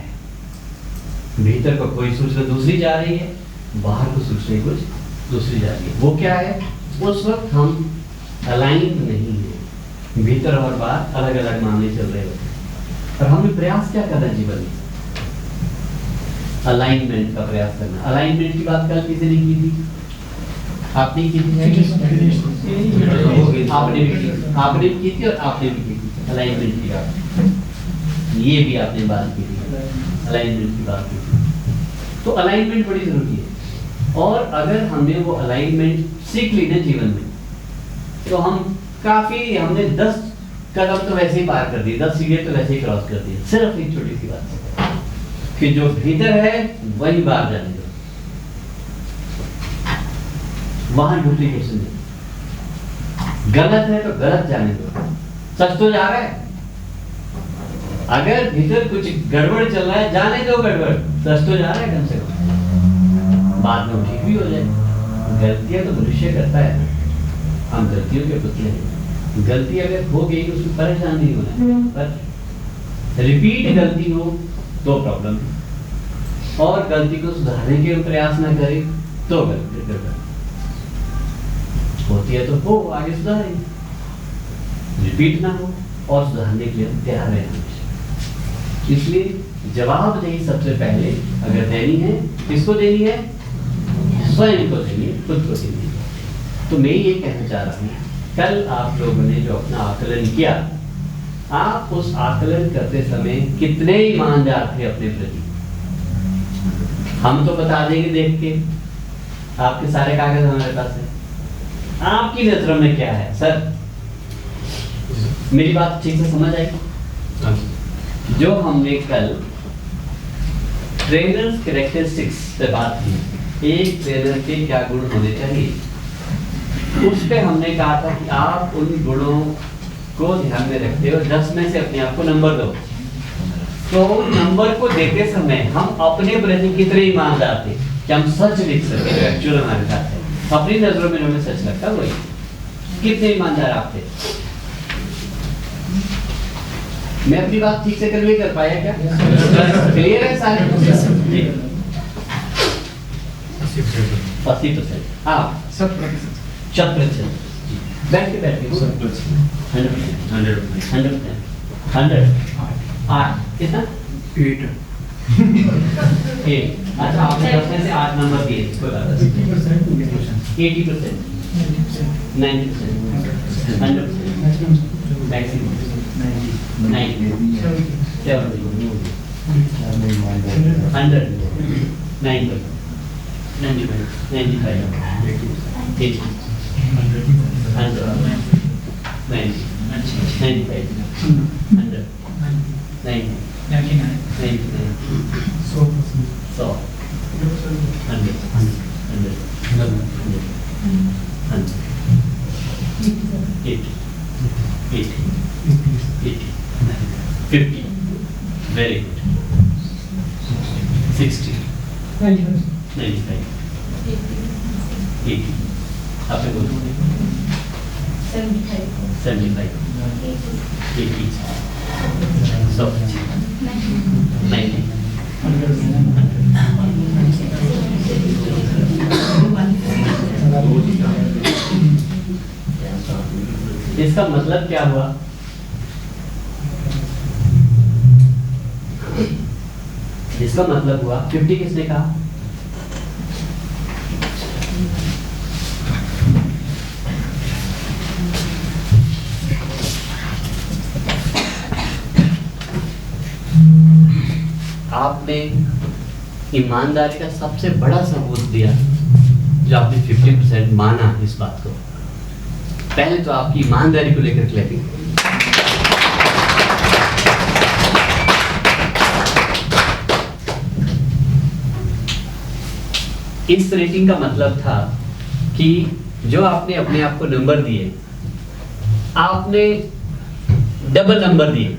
भीतर को कोई सूचना दूसरी जा रही है, बाहर को सूचना कुछ दूसरी जा रही है। वो क्या है? उस वक्त हम अलाइन नहीं है, भीतर और बाहर अलग अलग मामले चल रहे होते हैं। और हमने प्रयास क्या करना जीवन में? अलाइनमेंट का प्रयास करना। अलाइनमेंट की बात कल किसी ने की थी? आपने की थी? आपने भी की थी और आपने भी की थी अलाइनमेंट की बात। ये भी आपने बात की थी, अलाइनमेंट की बात की थी। तो अलाइनमेंट बड़ी जरूरी है। और अगर हमने वो अलाइनमेंट सीख ली ना जीवन में, तो हम हमने 10 कदम तो वैसे ही पार कर दिए, 10 सीढ़ियां तो वैसे ही क्रॉस कर दिए, सिर्फ एक छोटी सी बात कि जो भीतर है वही बाहर जाने दो, वहां डुप्लीकेशन नहीं। गलत है तो गलत जाने दो, सच तो जा रहा है। अगर भीतर कुछ गड़बड़ चल रहा है, जाने दो गड़बड़, सच तो जा रहा है कम से कम, बाद में ठीक भी हो जाए। गलतियां तो मनुष्य करता है, हम गलतियों के पुतले हैं। गलती अगर हो गई तो उसमें परेशान नहीं होना है, पर रिपीट गलती हो तो प्रॉब्लम है, और गलती को सुधारने के प्रयास ना करें तो गलती होती है तो हो आगे सुधारें, रिपीट ना हो और सुधारने के लिए तैयार रहें हमेशा। इसलिए जवाबदेही सबसे पहले अगर देनी है, किसको देनी है? स्वयं को देनी है, खुद को देनी है। तो मैं ये कहना चाह रहा हूँ, कल आप लोगों ने जो अपना आकलन किया, आप उस आकलन करते समय कितने ईमानदार थे अपने प्रति? हम तो बता देंगे देख के, आपके सारे कागज हमारे पास है, आपकी नजरों में क्या है? सर मेरी बात ठीक से समझ आई? जो हमने कल ट्रेनर्स कैरेक्टरिस्टिक्स पे बात की, एक ट्रेनर के क्या गुण होने चाहिए, उस पे हमने कहा था कि आप उन गुणों को ध्यान में रखते हो, 10 में से अपने आप को नंबर दो। तो नंबर को देते समय हम अपने प्रति कितने ईमानदार थे कि हम सच लिख सके, एक्चुअल हमारे साथ है, अपनी नजरों में हमें सच लगता वही, कितने ईमानदार आप थे? मैं अपनी बात ठीक से कन्वे कर पाया क्या? क्लियर है सारे? 80%। आप 100%। बैठ के 100%। 8 कितना? 8। अच्छा आपने 10 में से 8 नंबर दिए, 80%, 90%, 100%, मैक्सिमम 90, 70, 100, 90, 95, 80, 100, 90, 95, 100, 90, 99, 100, 50, very good, 60, 95, 80, आपने बोलो 75, 80, 100, 90, इसका मतलब क्या हुआ? इसका मतलब हुआ 50 किसने कहा? आपने ईमानदारी का सबसे बड़ा सबूत दिया जो आपने 50% माना इस बात को। पहले तो आपकी ईमानदारी को लेकर क्लैपिंग। इस रेटिंग का मतलब था कि जो आपने अपने आप को नंबर दिए, आपने डबल नंबर दिए।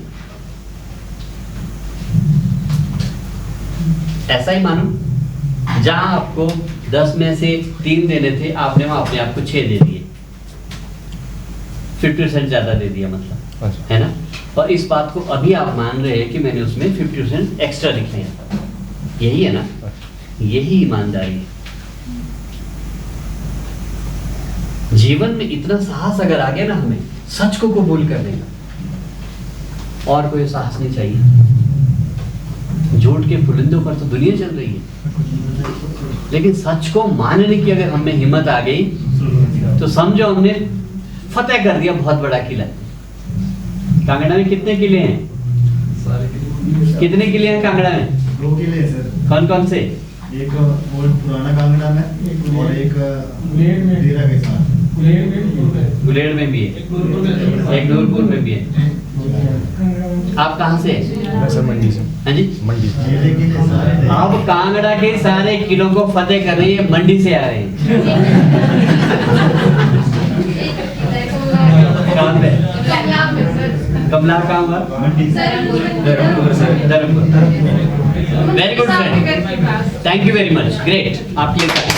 ऐसा ही मानो जहां आपको 10 में से 3 देने थे, आपने वहां अपने आप को 6 दे दिए, 50% ज्यादा दे दिया मतलब, है ना? और इस बात को अभी आप मान रहे हैं कि मैंने उसमें 50% एक्स्ट्रा लिखे हैं, यही है ना? यही ईमानदारी है। जीवन में इतना साहस अगर आ गया ना हमें सच को कबूल करने का, और कोई साहस नहीं चाहिए। झूठ के पुलिंदों पर तो दुनिया चल रही है, लेकिन सच को मानने की अगर हमें हिम्मत आ गई तो समझो हमने फतेह कर दिया बहुत बड़ा किला। कांगड़ा में कितने किले हैं? कितने किले हैं कांगड़ा में? 2 किले हैं सर। कौन कौन से? एक ओल्ड पुराना कांगड़ा में और एक डेरा के साथ। गुलेड़ में भी है, एक नूरपुर में भी है। आप कहाँ से? सर मंडी से। हाँ जी, मंडी। आप कांगड़ा के सारे किलों को फतेह कर रहे हैं, मंडी से आ रहे हैं। कहाँ पे? कमला कहाँ हुआ? Dharampur. Very good friend, thank you very much, great. आप क्लियर करें।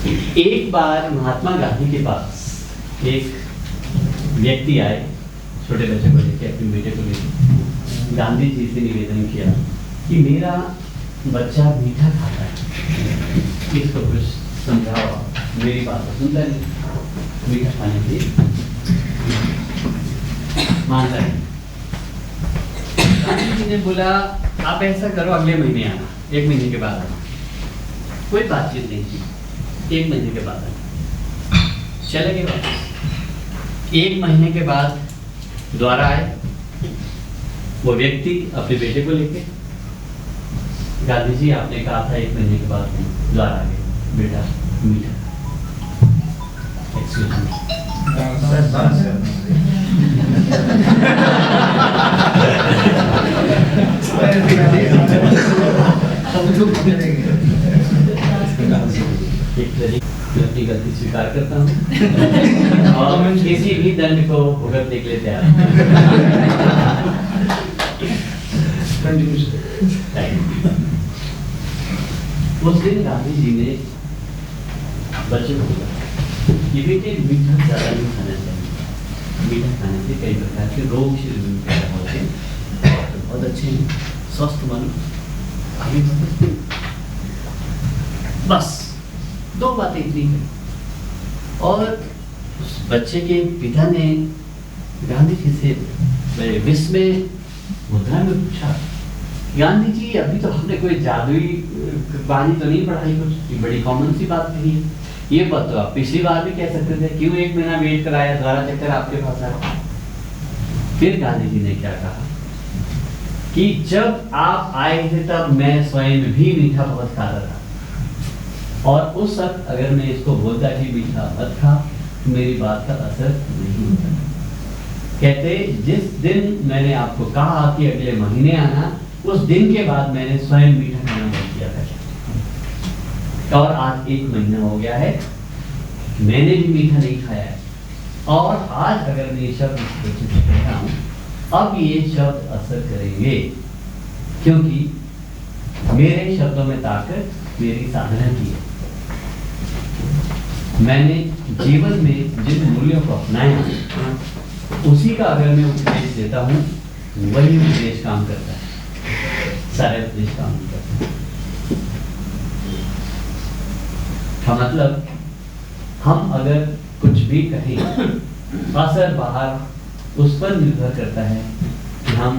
एक बार महात्मा गांधी के पास एक व्यक्ति आए, छोटे बच्चे को लेके, अपने बेटे को लेके। गांधी जी से निवेदन किया कि मेरा बच्चा मीठा खाता है, इसको कुछ समझाओ। मेरी बात तो सुनता नहीं, मीठा खाने से मानता नहीं। गांधी जी ने बोला आप ऐसा करो, अगले महीने आना, 1 महीने के बाद आना। कोई बातचीत नहीं की, 1 महीने के बाद आना। चले गए वापस। 1 महीने के बाद दोबारा आए वो व्यक्ति अपने बेटे को लेके। गांधी जी आपने कहा था 1 महीने के बाद दोबारा आ गए, बेटा मीठा। Excuse me. मैं अपनी गलती स्वीकार करता हूँ और किसी भी दंड को भुगतने के लिए तैयार हूं। उस दिन गांधी जी ने बच्चों को बोला ये बेटे मीठा ज़्यादा नहीं खाना चाहिए, मीठा खाने से कई प्रकार के रोग शरीर में पैदा होते हैं, बहुत अच्छे स्वस्थ बनो, आगे बढ़ो। बस 2 बातें इतनी है। और उस बच्चे के पिता ने गांधी जी से विस्मय मुद्रा में पूछा, गांधी जी अभी तो हमने कोई जादुई कहानी तो नहीं पढ़ाई, कुछ बड़ी कॉमन सी बात कही है। ये बात तो आप पिछली बार भी कह सकते थे, क्यों 1 महीना वेट कराया, दोबारा चक्कर आपके पास आया। फिर गांधी जी ने क्या कहा कि जब आप आए थे तब मैं स्वयं भी मीठा बहुत खाता था, और उस वक्त अगर मैं इसको बोलता कि मीठा मत खा तो मेरी बात का असर नहीं होता। कहते जिस दिन मैंने आपको कहा कि अगले महीने आना, उस दिन के बाद मैंने स्वयं मीठा खाना बंद किया था, और आज 1 महीना हो गया है मैंने भी मीठा नहीं खाया है। और आज अगर मैं ये शब्द इस बच्चे से कह रहा हूँ, अब ये शब्द असर करेंगे, क्योंकि मेरे शब्दों में ताकत मेरी साधना की है। मैंने जीवन में जिन मूल्यों को अपनाया उसी का अगर मैं उपदेश देता हूँ, वही उपदेश काम करता है, सारे उपदेश काम नहीं करते। का मतलब हम अगर कुछ भी कहें, असर बाहर उस पर निर्भर करता है कि हम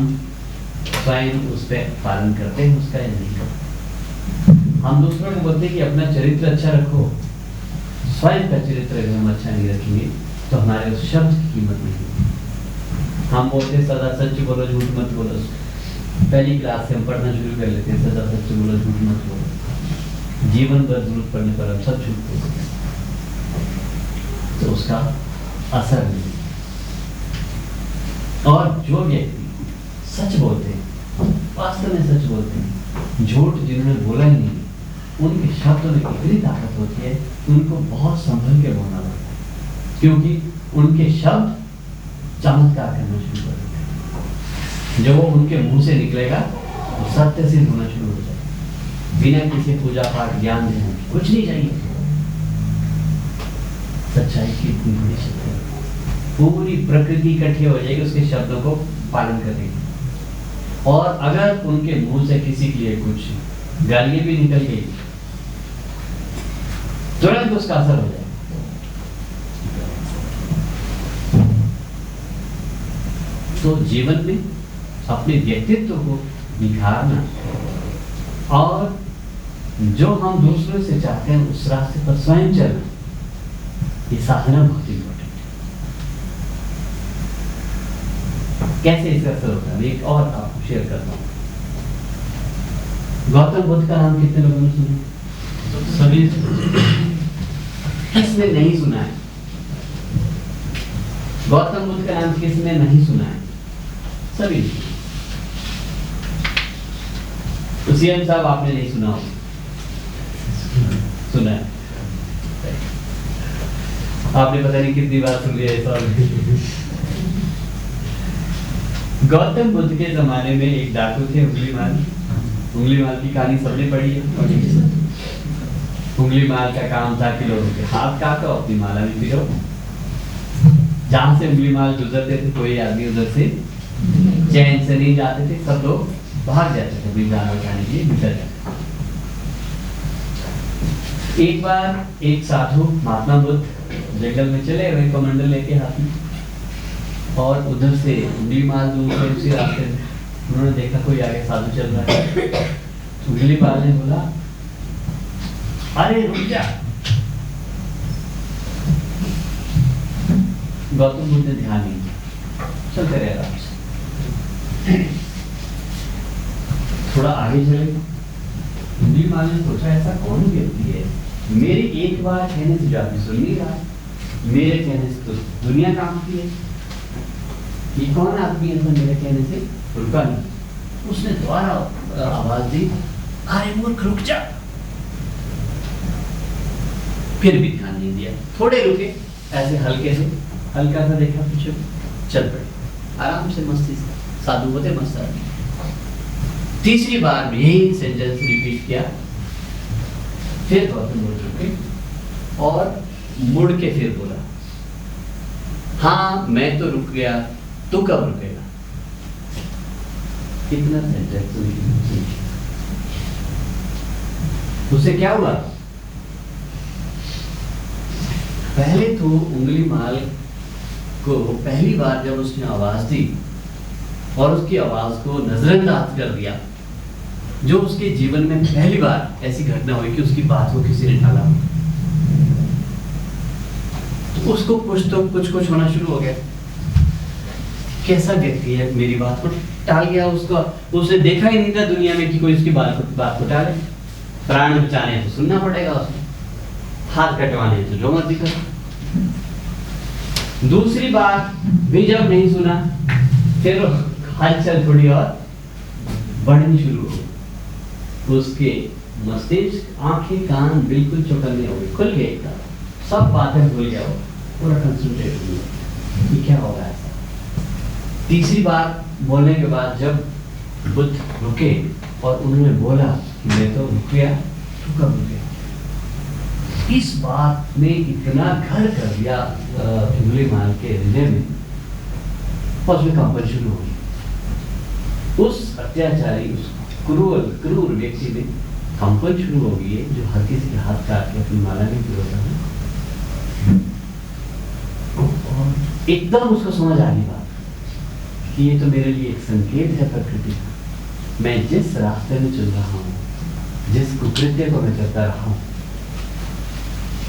स्वयं उस पर पालन करते हैं उसका या नहीं करते। हम दूसरों को बोलते हैं कि अपना चरित्र अच्छा रखो, स्वयं का चरित्र अगर हम अच्छा नहीं रखेंगे तो हमारे उस शब्द की कीमत नहीं होगी। हम बोलते सदा सच बोलो झूठ मत बोलो, पहली क्लास से हम पढ़ना शुरू कर लेते हैं, सदा सच बोलो झूठ मत बोलो। जीवन भर जरूरत पड़ने पर हम सब झूठ बोलते हैं, तो उसका असर नहीं। और जो व्यक्ति सच बोलते हैं, वास्तव में सच बोलते हैं, झूठ जिन्होंने बोला ही नहीं, उनके शब्दों में इतनी ताकत होती है, उनको बहुत संभल के बोलना पड़ता है, क्योंकि उनके शब्द चमत्कार करना शुरू कर देते हैं। जो वो उनके मुंह से निकलेगा वो सत्य सिद्ध होना शुरू हो जाएगा, बिना किसी पूजा पाठ ज्ञान देने कुछ नहीं चाहिए। सच्चाई की इतनी बड़ी शक्ति है, पूरी प्रकृति इकट्ठी हो जाएगी उसके शब्दों को पालन करेगी। और अगर उनके मुंह से किसी के लिए कुछ गालियां भी निकल गई, तुरंत उसका असर हो जाएगा। तो जीवन में अपने व्यक्तित्व को निखारना और जो हम दूसरों से चाहते हैं उस रास्ते पर स्वयं चलना, ये साधना बहुत इंपॉर्टेंट है। कैसे इसका असर होता है, मैं एक और आपको शेयर करता हूँ। गौतम बुद्ध का नाम कितने लोगों ने सुना? सभी। किसने नहीं सुना है? गौतम बुद्ध का नाम किसने नहीं सुना है? सभी। तो सीएम साहब आपने नहीं सुना होगा, सुना है आपने, पता नहीं कितनी बार सुन लिया है। गौतम बुद्ध के जमाने में एक डाकू थे, उंगलीमाल की कहानी सबने पढ़ी है। उंगली माल का काम था कि लोगों के हाथ काटो, अपनी माला में पिरो। जहां से उंगली माल गुजरते थे कोई आदमी उधर से चैन से नहीं जाते थे, सब लोग भाग जाते थे अपनी जान बचाने के लिए, निकल जाते थे। एक बार एक साधु महात्मा बुद्ध जंगल में चले गए कमंडल लेके हाथ में, और उधर से उंगली माल दूर से उसी रास्ते में उन्होंने देखा कोई आगे साधु चल रहा है। उंगली माल ने बोला, अरे रुक जा। गौतम बुद्ध ने ध्यान नहीं दिया, चलते रहे आराम से। थोड़ा आगे चले, उंगली माल ने सोचा ऐसा कौन व्यक्ति है, मेरी एक बार कहने से जो आदमी सुन नहीं रहा, मेरे कहने से तो दुनिया कांपती है, ये कौन आदमी है मेरे कहने से रुका नहीं। उसने दोबारा आवाज दी, अरे मूर्ख रुक जा। फिर भी ध्यान नहीं दिया, थोड़े रुके, ऐसे हल्के से, हल्का सा देखा, पीछे चल पड़े आराम से, मस्ती से। साधु होते मस्त आदमी। तीसरी बार भी यही सेंटेंस रिपीट किया, फिर गौतम बुद्ध रुके और मुड़ के फिर बोला, हाँ मैं तो रुक गया, तू कब रुकेगा। कितना सेंटेंस उसे क्या हुआ, पहले तो उंगली माल को पहली बार जब उसने आवाज दी और उसकी आवाज को नजरअंदाज कर दिया, जो उसके जीवन में पहली बार ऐसी घटना हुई कि उसकी बात को किसी ने टाला, तो उसको कुछ होना शुरू हो गया। कैसा व्यक्ति है मेरी बात को टाल गया, उसने देखा ही नहीं था दुनिया में कि कोई उसकी बात को टाले। प्राण बचाने तो सुनना पड़ेगा उसको, हाथ कटवाने तो जो मर्जी करो। दूसरी बार भी जब नहीं सुना, फिर हलचल थोड़ी और बढ़नी शुरू हो गई। उसके मस्तिष्क, आंखें, कान बिल्कुल चौकन्ने हो गए, खुल गए एकदम, सब बातें भूल गया वो, पूरा कंसंट्रेट हो गया कि क्या होगा ऐसा। तीसरी बार बोलने के बाद जब बुद्ध रुके और उन्होंने बोला कि मैं तो रुक गया, तू कब रुके। इस बात ने इतना घर कर दिया उंगली माल के हृदय में, और उसमें कंपन शुरू हो गई। उस अत्याचारी, उस क्रूर व्यक्ति में कंपन शुरू हो गई है, जो हर किसी के हाथ काट के अपनी माला में पिरोता है। और एकदम उसको समझ आ गई बात कि ये तो मेरे लिए एक संकेत है प्रकृति का। मैं जिस रास्ते में चल रहा हूँ, जिस कुकृत्य को मैं करता रहा हूँ,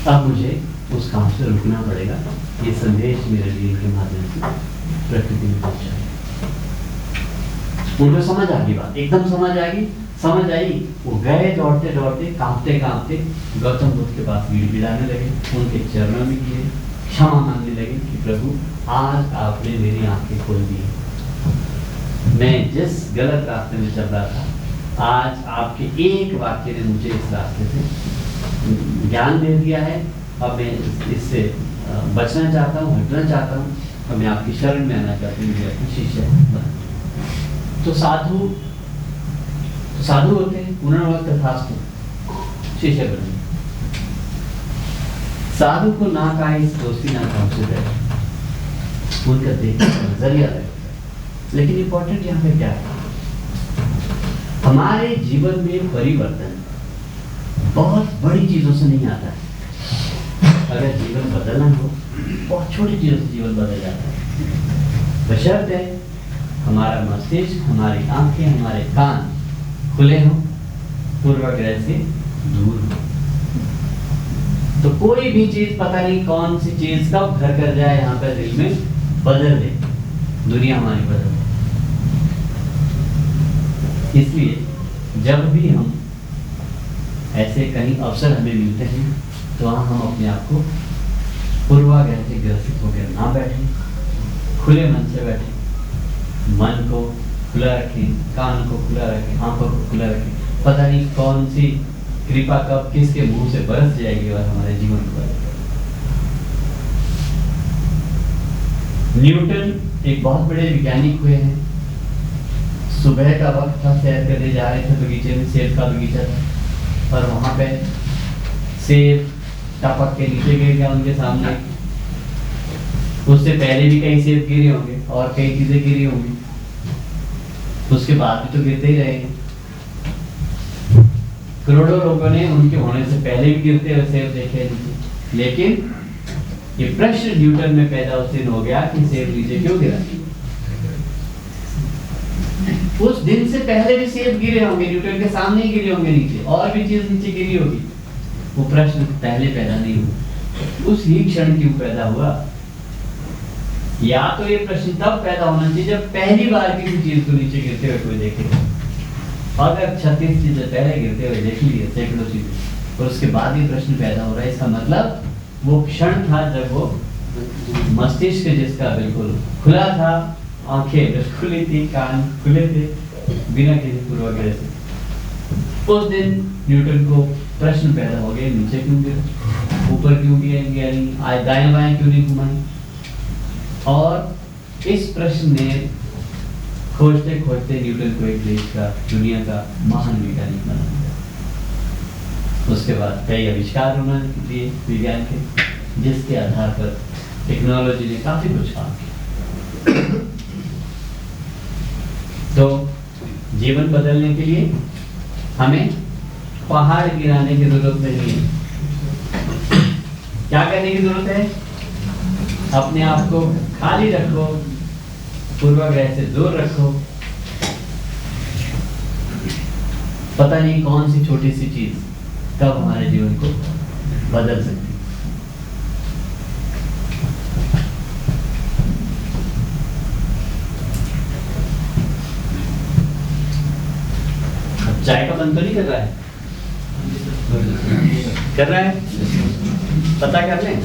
अब मुझे उस काम से रुकना पड़ेगा। ये संदेश मेरे लिए के माध्यम से प्रकृति में पहुंचा। उनको समझ आ गई बात, एकदम समझ आई। वो गए दौड़ते दौड़ते, कांपते कांपते गौतम बुद्ध के पास गिड़गिड़ाने लगे, उनके चरणों में गिरे, क्षमा मांगने लगे कि प्रभु आज आपने मेरी आंखें खोल दी, मैं जिस गलत रास्ते में चल रहा था, आज आपके एक वाक्य ने मुझे इस रास्ते से ज्ञान दे दिया है। अब मैं इससे बचना चाहता हूँ, हटना चाहता हूँ, और मैं आपकी शरण में आना चाहती हूँ, मुझे अपनी शिष्य बना। तो साधु होते हैं, उन्होंने वक्त तथास्तु शिष्य बने। साधु को ना काइस दोस्ती ना काउंसिल है, उनका देखने का नजरिया है। लेकिन इंपॉर्टेंट यहाँ पे क्या है, हमारे जीवन में परिवर्तन बहुत बड़ी चीजों से नहीं आता है। अगर जीवन बदलना हो, बहुत छोटी चीजों से जीवन बदल जाता है। बशर्ते हमारा मस्तिष्क, हमारी आंखें, हमारे कान खुले हों, पूर्वाग्रह से दूर हो। तो कोई भी चीज, पता नहीं कौन सी चीज कब घर कर जाए यहाँ पर दिल में, बदल दे, दुनिया हमारी बदल दे। इसलिए जब भी हम ऐसे कहीं अवसर हमें मिलते हैं, तो वहाँ हम अपने आप को पूर्वाग्रह से ग्रसित होकर ना बैठें, खुले मन से बैठें, मन को खुला रखें, कान को खुला रखें, आंखों को खुला रखें। पता नहीं कौन सी कृपा कब किसके मुंह से बरस जाएगी और हमारे जीवन को बदल देगी। न्यूटन एक बहुत बड़े वैज्ञानिक हुए हैं। सुबह का वक्त था, सैर करने जा रहे थे बगीचे में, सेब का बगीचा था, और वहां पे सेब टपक के नीचे गिर गया उनके सामने, उससे पहले भी कई सेब गिरे होंगे और कई चीजें गिरी होंगी, उसके बाद भी तो गिरते ही रहेंगे। करोड़ों लोगों ने उनके होने से पहले भी गिरते हुए सेब देखे नीचे, लेकिन ये प्रश्न न्यूटन में पैदा उस दिन हो गया कि सेब नीचे क्यों गिरा। उस दिन से पहले भी सेब गिरे होंगे, न्यूटन के सामने ही गिरे होंगे नीचे, और भी चीज नीचे गिरी होगी, वो प्रश्न पहले पैदा नहीं हुआ, उस ही क्षण क्यों पैदा हुआ। या तो ये प्रश्न तब पैदा होना चाहिए जब पहली बार किसी चीज को नीचे गिरते हुए कोई देखे। अगर 36 चीजें पहले गिरते हुए देख ली है, सैकड़ों चीजें, और उसके बाद ये प्रश्न पैदा हो रहा है, इसका मतलब वो क्षण था जब वो मस्तिष्क जिसका बिल्कुल खुला था, आंखें बिल्कुल खुली थी, कान खुले थे, बिना किसी पूर्वाग्रह से, उस दिन न्यूटन को प्रश्न पैदा हो गए, नीचे क्यों गिरा, ऊपर क्यों गया नहीं, आज दाएं बाएं क्यों नहीं घुमाई। और इस प्रश्न ने खोजते खोजते न्यूटन को एक देश का, दुनिया का महान वैज्ञानिक बना दिया। उसके बाद कई आविष्कार उन्होंने दिए विज्ञान के, जिसके आधार पर टेक्नोलॉजी ने काफी कुछ काम किया। तो जीवन बदलने के लिए हमें पहाड़ गिराने की जरूरत नहीं है। क्या करने की जरूरत है? अपने आप को खाली रखो, पूर्वाग्रह से दूर रखो। पता नहीं कौन सी छोटी सी चीज कब हमारे जीवन को बदल सकती है। चाय का बंद तो नहीं कर रहा है? कर रहा है? पता कर लें।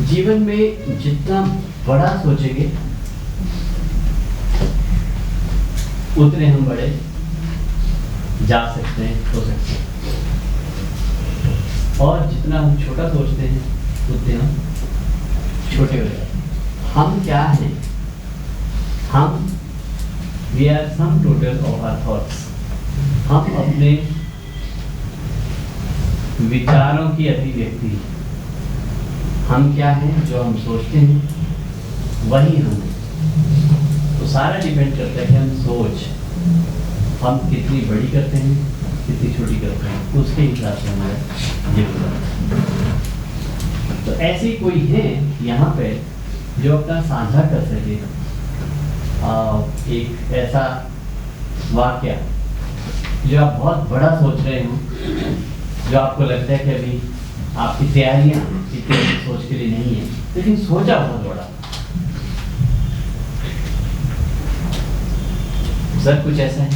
जीवन में जितना बड़ा सोचेंगे उतने हम बड़े जा सकते हैं, हो सकते हैं, और जितना हम छोटा सोचते हैं उतने हम छोटे हो जाते हैं। हम क्या हैं? हम we are sum total of our thoughts. हम अपने विचारों की अभिव्यक्ति हैं। हम क्या हैं? जो हम सोचते हैं वही हम हैं। तो सारा डिपेंड करता है कि हम सोच हम कितनी बड़ी करते हैं, कितनी छोटी करते हैं, उसके हिसाब से हमारा जीवन। तो ऐसे कोई है यहाँ पे जो अपना साझा कर सके एक ऐसा वाक्य जो आप बहुत बड़ा सोच रहे हो, जो आपको लगता है कि अभी आपकी तैयारियां इतनी सोच के लिए नहीं है, लेकिन सोचा बहुत बड़ा। सर कुछ ऐसा है?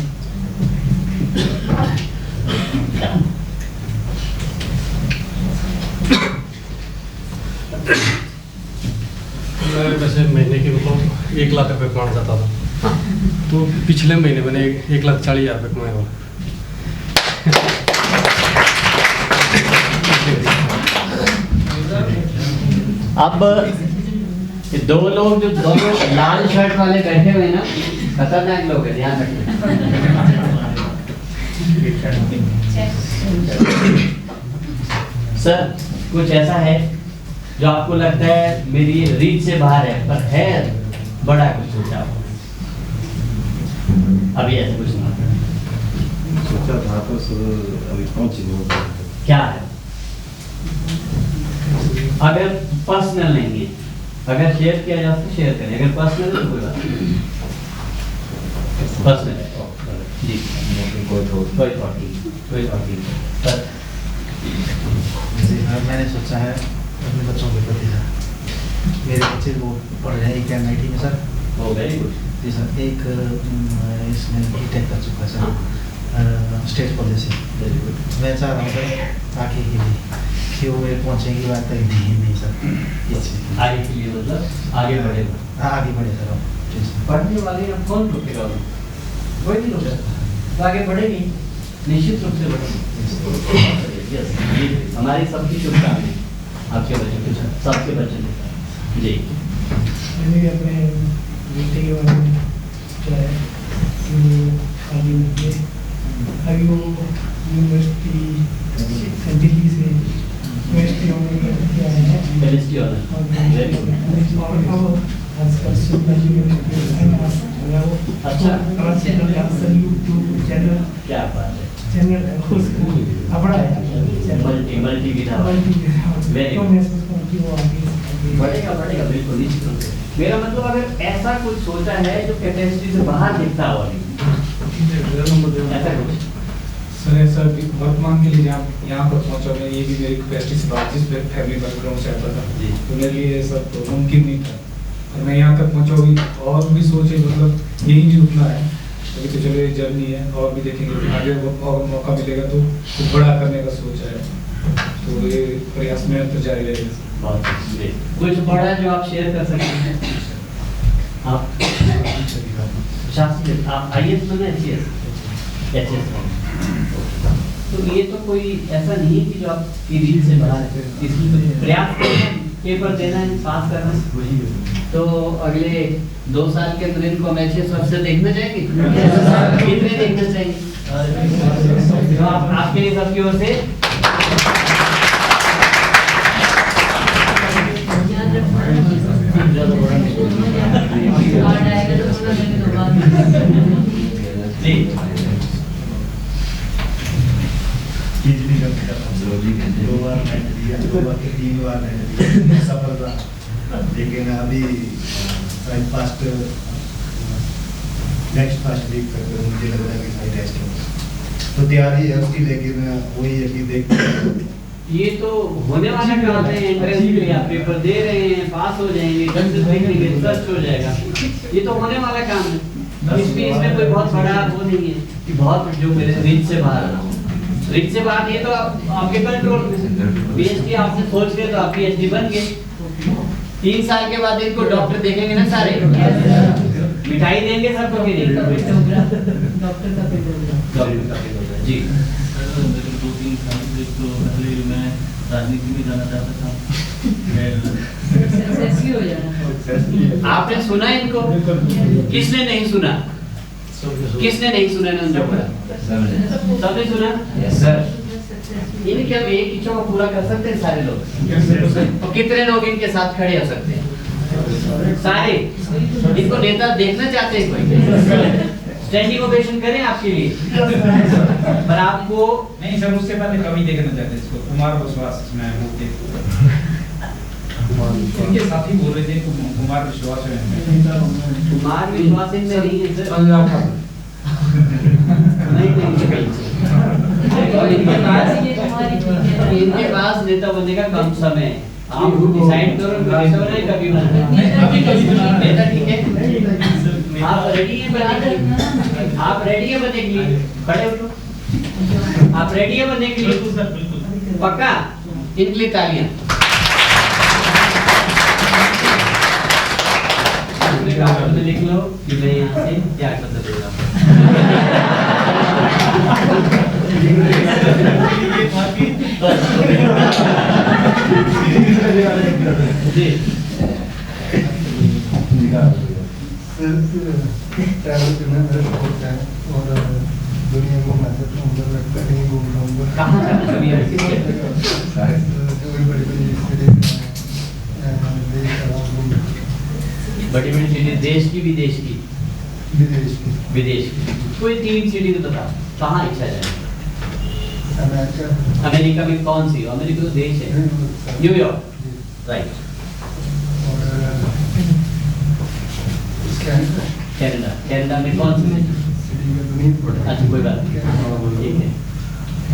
मैं वैसे महीने की मतलब 1 लाख रुपए कमाना चाहता था, तो पिछले महीने मैंने 1,40,000 रुपये कमाए हुआ। अब ये दो लोग जो दोनों लाल शर्ट वाले बैठे हुए ना, खतरनाक लोग हैं, ध्यान रखना। सर कुछ ऐसा है जो आपको लगता है मेरी रीच से बाहर है, पर है बड़ा कुछ सोचा हो? अभी ऐसा कुछ नहीं सोचा था तो अभी पहुंच नहीं। क्या है? अगर पर्सनल नहीं है, अगर शेयर किया जा सकता शेयर करें, अगर पर्सनल है तो कोई बात नहीं। पर्सनल है जी, कोई थॉट नहीं। मैंने सोचा है अपने बच्चों के प्रति सर। मेरे बच्चे वो पढ़ रहे हैं MIT में सर। वो वेरी गुड जी सर। एक इसमें BTech कर चुका है सर, स्टेट कॉलेज से। Very good. मैं चाह रहा हूँ सर आगे के लिए कि वो मेरे पहुँचेंगे बात तक नहीं सर। इस आगे के लिए मतलब आगे बढ़े, आगे बढ़े सर। जी सर। पढ़ने वाले हम कौन रुकेगा? कोई नहीं रुकेगा, तो आगे बढ़ेगी, निश्चित रूप से बढ़ेगी। यस, ये हमारी सबकी शुभकामनाएं आपके बच्चों के साथ, सबके बच्चों के साथ जी। मैंने भी अपने बेटे के बारे में क्या है कि लिए अभी वो यूनिवर्सिटी दिल्ली से यूनिवर्सिटी में किया है केमिस्ट्री वाला वेरी गुड आजकल सुपर अच्छा जनरल क्या बात है अपना मल्टी की था वेरी तो गुड मैं सोचता हूँ कि वो आगे बढ़ेगा बिल्कुल निश्चित रूप से। मेरा मतलब अगर ऐसा कुछ सोचा है जो कैपेसिटी से बाहर दिखता हो ऐसा कुछ सर ऐसा वर्तमान के लिए यहाँ पर पहुँचा मैं ये भी मेरी कैपेसिटी से बात जिस फैमिली बैकग्राउंड से आता था जी। तो मेरे लिए सब तो मुमकिन नहीं था और मैं यहाँ तक पहुँचा भी और भी सोचे मतलब यही नहीं रुकना है अभी तो चलो ये जर्नी है और भी देखेंगे आगे और मौका मिलेगा तो कुछ बड़ा करने का सोचा है तो ये प्रयास में तो जारी रहेगा। बहुत अच्छी। कुछ बड़ा जो आप शेयर कर सकते हैं आप शास्त्री आप IAS बने HAS तो ये तो कोई ऐसा नहीं है कि जो आपकी रील से बाहर है इसलिए प्रयास करें पेपर देना है पास करना है तो अगले 2 साल के अंदर इनको हम HAS अफसर देखना चाहेंगे कितने देखना चाहिए तो आपके लिए सबकी ओर से जी दो बार मैच दिया 3 बार मैच दिया सफल रहा लेकिन अभी शायद फर्स्ट नेक्स्ट फर्स्ट वीक तक मुझे लग रहा है कि शायद टेस्ट होगा तो तैयारी है उसकी लेकिन वही है कि देखते ये तो होने वाला काम है एंट्रेंस के लिए आप पेपर दे रहे हैं पास हो जाएंगे जल्द से देखेंगे सर्च हो जाएगा ये तो होने वाला काम है इसमें कोई बहुत बड़ा वो नहीं है कि बहुत जो मेरे रीच से बाहर रीच से बाहर ये तो आपके कंट्रोल PhD आपने सोच लिया तो आप PhD बन गए 3 साल के बाद इनको डॉक्टर देखेंगे ना सारे मिठाई देंगे सबको कि नहीं डॉक्टर का पेपर जी मेरे 2-3 साल से तो पहले मैं राजनीति में जाना चाहता था सक्सेस हो जाना आपने सुना इनको किसने नहीं सुना किसने नहीं सुना नंजो सबने सुना इनके हम एक इच्छा को पूरा कर सकते हैं सारे लोग और कितने लोग इनके साथ खड़े हो सकते हैं सारे इनको नेता देखना चाहते हैं कोई स्टैंडिंग ओवेशन करें आपके लिए पर आपको नहीं सर उससे पहले कवि देखना चाहते इसको कुमार विश्वास में होते इनके साथी बोल रहे थे कुमार विश्वास में कुमार विश्वास इनमें नहीं है सर इनके पास नेता बनने का कम समय है आप डिसाइड करो नेता बने कभी बने नेता ठीक है आप रेडी हैं बनने के लिए आप रेडी हैं बनने के लिए खड़े उठो आप रेडी हैं बनने के लिए पक्का इनके लिए तालियां लिख लो कि मैं यहाँ से क्या कर दूंगा जी ट्रैवल करना मेरा शौक है और दुनिया घूमना चाहता हूँ मुझे लगता है कहीं घूम रहा कहाँ जाना कभी है जो भी बड़ी बड़ी सिटीज बड़ी बड़ी सिटी देश की विदेश की विदेश की विदेश की कोई 3 सिटी तो बता कहाँ इच्छा जाए अमेरिका अमेरिका में कौन सी अमेरिका तो देश है न्यूयॉर्क राइट और कनाडा कनाडा में कौन सी सिटी का दुनिया अच्छा कोई बात नहीं ठीक है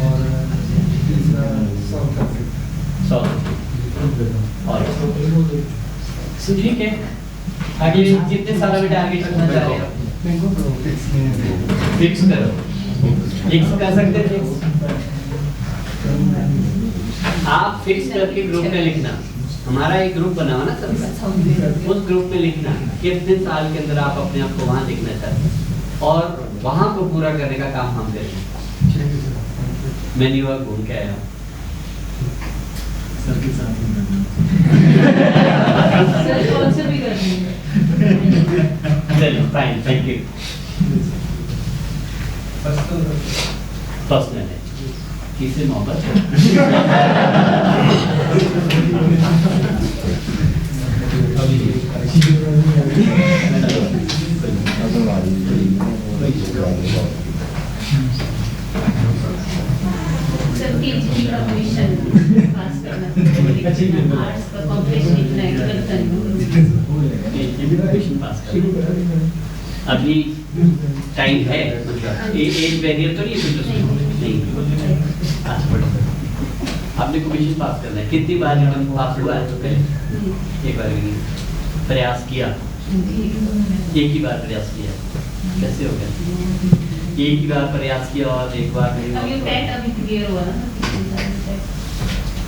और तीसरा साउथ अफ्रीका साउथ और ठीक है आगे कितने सालों में टारगेट रखना चाह रहे हैं फिक्स करो फिक्स कर सकते थे आप फिक्स करके ग्रुप में लिखना हमारा एक ग्रुप बना हुआ ना सबका उस ग्रुप में लिखना कितने साल के अंदर आप अपने आप को वहां देखना चाहते हैं और वहां को पूरा करने का काम हम करेंगे मैं न्यूयॉर्क घूम के आया हूँ सर के साथ सर कौन से भी कर देंगे चलिए फाइन थैंक यू पर्सनल है, किससे मोहब्बत सर PhD का क्वेश्चन पास करना आर्ट्स का कॉम्पिटिशन इतना है कि लगता क्वेश्चन पास कर अभी टाइम है, मतलब एक बैरियर तो नहीं है नहीं पास पढ़ो, आपने क्वेश्चन पास करना है। कितनी बार रिटर्न पास हुआ है तो पहले एक बार भी नहीं, प्रयास किया, एक ही बार प्रयास किया, कैसे हो गया? एक ही बार प्रयास किया और एक बार नहीं हुआ। अभी टेट अभी क्लियर हुआ ना,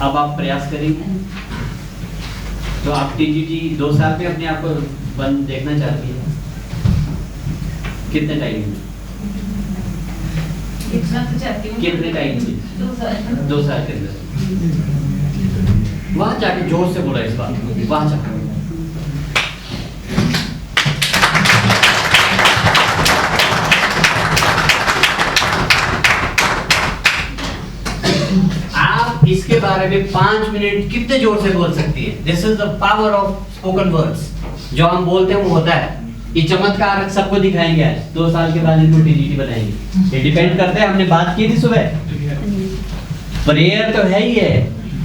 अब आप प्रयास करेंगे तो आप टीजीटी 2 साल में अपने आप को बन देखना चाहती है, कितने टाइम में? इतना तो चाहती हूँ। कितने टाइम में? 2 साल के अंदर। वहां जाके जोर से बोला इस बात, वहां जाके। आप इसके बारे में 5 मिनट कितने जोर से बोल सकती है? This is the power of spoken words. जो हम बोलते हैं वो होता है। ये चमत्कार सबको दिखाएंगे आज, 2 साल के बाद इनको टीजीटी बनाएंगे। ये डिपेंड करता है, हमने बात की थी सुबह, प्रेयर तो है ही है,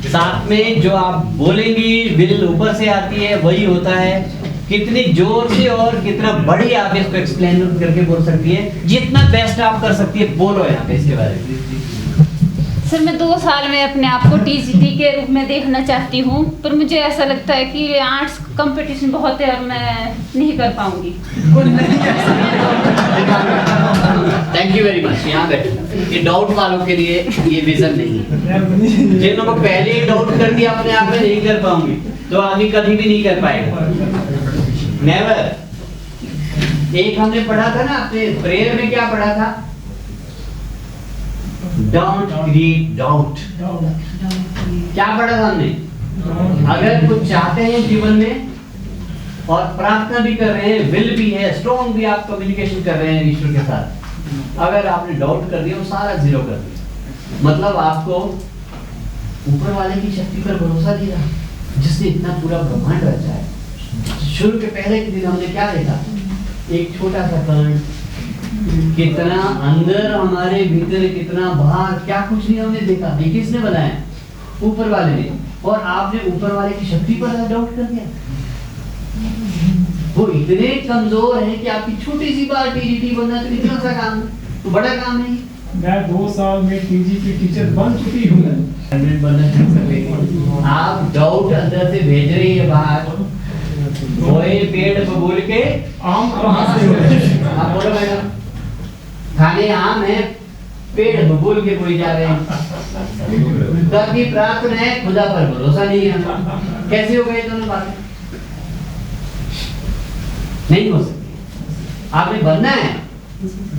साथ में जो आप बोलेंगी विल ऊपर से आती है, वही होता है। कितनी जोर से और कितना बड़ी आप इसको एक्सप्लेन करके बोल सकती है, जितना बेस्ट आप कर सकती है बोलो यहाँ पे इसके बारे में। सर मैं 2 साल में अपने आप को टीजीटी के रूप में देखना चाहती हूँ, पर मुझे ऐसा लगता है कि आर्ट्स कंपटीशन बहुत है और मैं नहीं कर पाऊंगी। Thank you very much. यहाँ बैठो। ये डाउट वालों के लिए ये विजन नहीं है। जिन लोगों को पहले ही डाउट कर दिया अपने आप में नहीं कर पाऊंगी, तो आदमी कभी भी नहीं कर पाएगा, नेवर। एक हमने पढ़ा था ना अपने प्रेयर में, क्या पढ़ा था? Don't create doubt. क्या पढ़ा था हमने? अगर कुछ चाहते हैं जीवन में और प्रार्थना भी कर रहे हैं, विल भी है, स्ट्रॉन्ग भी, आप कम्युनिकेशन कर रहे हैं ईश्वर के साथ, अगर आपने डाउट कर दिया वो सारा जीरो कर दिया। मतलब आपको ऊपर वाले की शक्ति पर भरोसा दिया, जिसने इतना पूरा ब्रह्मांड रचा है। शुरू के पहले के दिन हमने क्या देखा? एक छोटा सा कण, कितना अंदर हमारे भीतर, कितना बाहर, क्या कुछ नहीं हमने देखा। ये किसने बनाया? ऊपर वाले ने। और आपने ऊपर वाले की शक्ति पर डाउट कर दिया। वो इतने कमजोर है कि आपकी छोटी सी बात टीजीटी बनना तो इतना सा काम है, तो बड़ा काम है। मैं 2 साल में टीजीटी टीचर बन चुकी हूँ। आप डाउट अंदर से भेज रही है बाहर। कोई पेड़ बबूल के आम कहाँ से हो? आप बोलो मैडम, खाने आम है, पेड़ बबूल के कोई जा रहे हैं। तभी प्रार्थना है, खुदा पर भरोसा नहीं है। कैसे हो गए दोनों बातें? नहीं हो सकती। आपने बनना है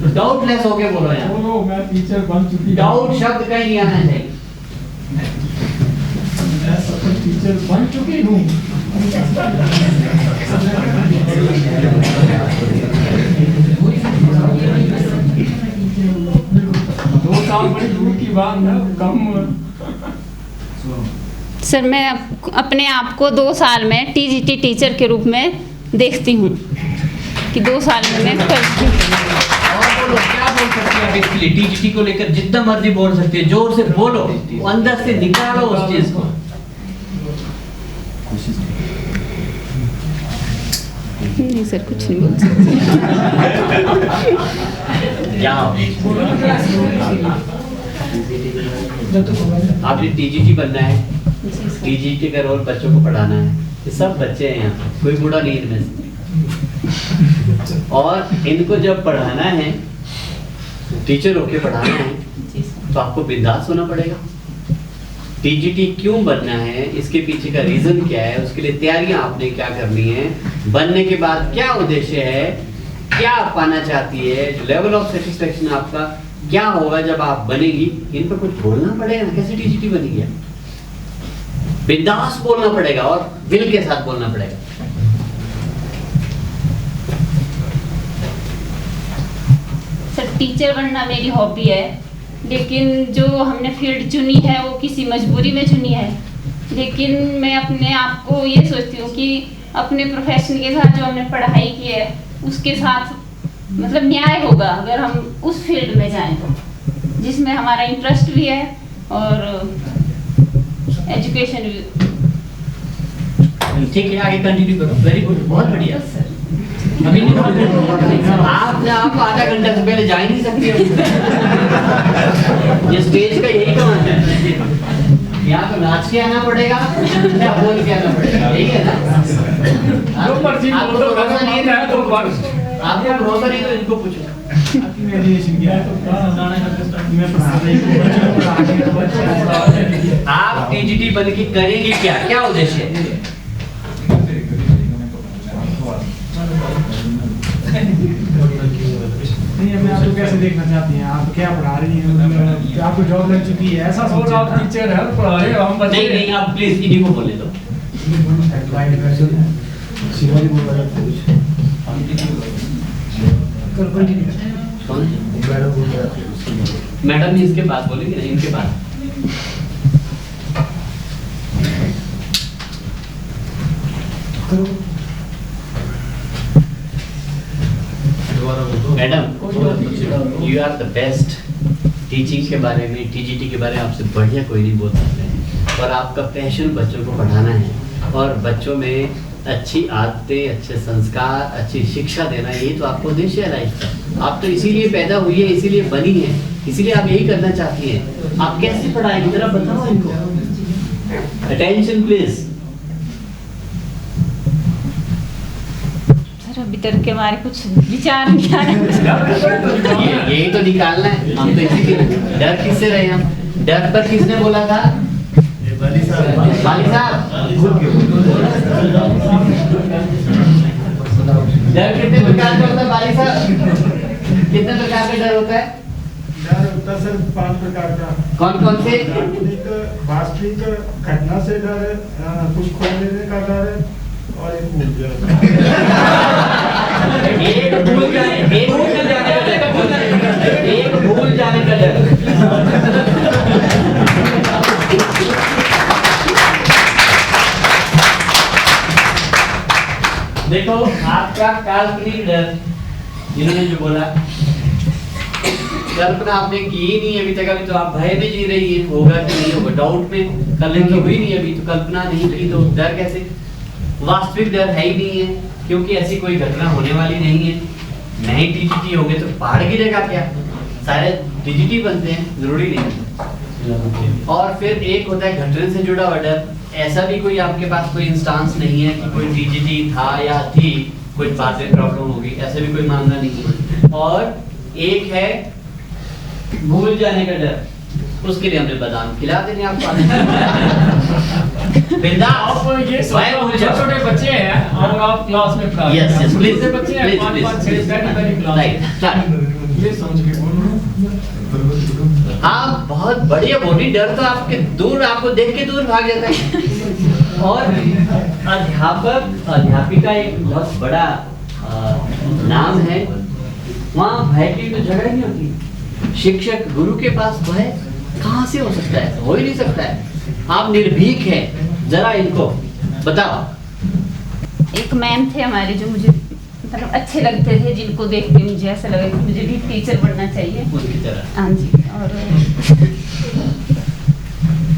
तो डाउटलेस होके बोलो यार। बोलो मैं टीचर बन चुकी हूँ। डाउट शब्द कहीं नहीं आना चाहिए। मैं सब टीचर बन चुकी हूँ। बड़ी दूर की बात है, कम। सर मैं अपने आप को 2 साल में टीजीटी टीचर के रूप में देखती हूँ कि 2 साल में मैं करती हूँ। और बोलो, क्या बोल सकती है बेसिकली टीजीटी को लेकर? जितना मर्जी बोल सकती है, जोर से बोलो, अंदर से निकालो उस चीज को। नहीं सर, कुछ नहीं बोल सकती। आपने टीजीटी बनना है, टीजीटी का रोल बच्चों को पढ़ाना है। ये सब बच्चे हैं यहाँ, कोई बूढ़ा नहीं इनमें से। और इनको जब पढ़ाना है, टीचर होके पढ़ाना है, तो आपको बिंदास होना पड़ेगा। टीजीटी क्यों बनना है, इसके पीछे का रीजन क्या है, उसके लिए तैयारियां आपने क्या करनी है, बनने के बाद क्या उद्देश्य है, क्या आप पाना चाहती है, लेवल ऑफ सेटिस्फेक्शन आपका क्या होगा जब आप बनेगी, इन पर कुछ बोलना पड़ेगा। कैसे टीजीटी बनेगी? बिंदास बोलना पड़ेगा और दिल के साथ बोलना पड़ेगा। सर टीचर बनना मेरी हॉबी है, लेकिन जो हमने फील्ड चुनी है वो किसी मजबूरी में चुनी है। लेकिन मैं अपने आप को ये सोचती हूँ कि अपने प्रोफेशन के साथ जो हमने पढ़ाई की है उसके साथ मतलब न्याय होगा अगर हम उस फील्ड में जाएं तो, जिसमें हमारा इंटरेस्ट भी है और एजुकेशन भी। ठीक है, आगे कंटिन्यू करो। वेरी गुड, बहुत बढ़िया। अभी आप आधा घंटा से पहले जा ही नहीं सकती। ये स्टेज का यही काम है, यहाँ तो नाच के आना पड़ेगा या बोल के आना पड़ेगा, ठीक है ना? आपको भरोसा नहीं है तो इनको पूछो। आप टीजीटी बन के करेंगे क्या, क्या उद्देश्य है? नहीं, मैं आपको कैसे देखना चाहती हैं? आप क्या पढ़ा रही हैं? आपको जॉब लग चुकी है ऐसा सोच? आप टीचर है, पढ़ाए हम बच्चे। नहीं, आप प्लीज इन्हीं को बोले दो। मैडम ने इसके बाद बोलेंगे ना, इनके बाद। Madam, you are the best. Teaching के बारे में, टीजीटी के बारे में आपसे बढ़िया कोई नहीं बोल सकते हैं। और आपका पैशन बच्चों को पढ़ाना है और बच्चों में अच्छी आदतें, अच्छे संस्कार, अच्छी शिक्षा देना, यही तो आपका उद्देश्य है लाइफ का। आप तो इसीलिए पैदा हुई है, इसीलिए बनी है, इसीलिए आप यही करना चाहती हैं। आप कैसे पढ़ाएंगे जरा बताओ इनको। Attention please. अभी डर के मारे कुछ विचार नहीं आ रहे। यही तो निकालना है, हम तो इसी डर किससे रहे हम? डर पर किसने बोला था? बाली साहब। डर कितने प्रकार का होता है बाली साहब? कितने प्रकार का डर होता है? डर होता है सर 5 प्रकार का। कौन कौन से? वास्तविक घटना से डर है, कुछ खो लेने का डर है और एक भूल जाने का डर। देखो, आपका काल्पनिक डर, इन्होंने जो बोला, कल्पना आपने की ही नहीं अभी तक। अभी तो आप भय में जी रही है, होगा कि नहीं होगा, डाउट में। कल की हुई नहीं, अभी तो कल्पना नहीं की, तो डर कैसे? वास्तविक डर है ही नहीं है, क्योंकि ऐसी कोई घटना होने वाली नहीं है। नहीं टीजीटी होंगे तो पहाड़ गिरेगा क्या? सारे टीजीटी बनते हैं, जरूरी नहीं। और फिर एक होता है घटना से जुड़ा हुआ डर। ऐसा भी कोई आपके पास कोई इंस्टांस नहीं है कि कोई टीजीटी था या थी, कोई बातें प्रॉब्लम होगी, ऐसा भी कोई मामला नहीं है। और एक है भूल जाने का डर, उसके लिए हमने बादाम खिला देने आपको। आप ये छोटे बच्चे हैं और आप क्लास में पढ़ा रहे हैं। यस प्लीज बच्चे हैं 5-5 6 राइट स्टार्ट। ये समझ के बोलो। हाँ, बहुत बढ़िया बोली। डर तो आपके दूर, आपको देख के दूर भाग जाता है। और अध्यापक अध्यापिका एक बहुत बड़ा नाम है। वहाँ भय की तो जगह नहीं होती। शिक्षक गुरु के पास भय कहाँ से हो सकता है? हो ही नहीं सकता है। आप निर्भीक हैं। जरा इनको बताओ। एक मैम थे हमारे जो मुझे मतलब अच्छे लगते थे, जिनको देख के मुझे ऐसा लगा कि मुझे भी टीचर बनना चाहिए उनकी तरह। हाँ जी। और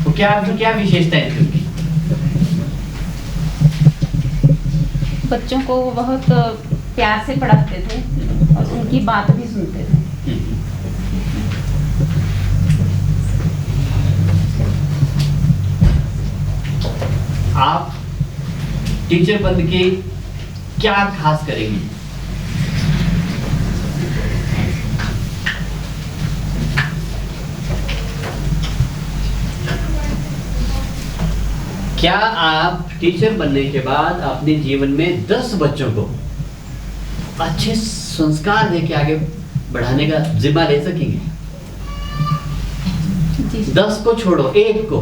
तो क्या विशेषता है उनकी? बच्चों को बहुत प्यार से पढ़ाते थे और उनकी बात भी सुनते थे। आप टीचर बन के क्या खास करेंगी? क्या आप टीचर बनने के बाद अपने जीवन में 10 बच्चों को अच्छे संस्कार देके आगे बढ़ाने का जिम्मा ले सकेंगे? 10 को छोड़ो, एक को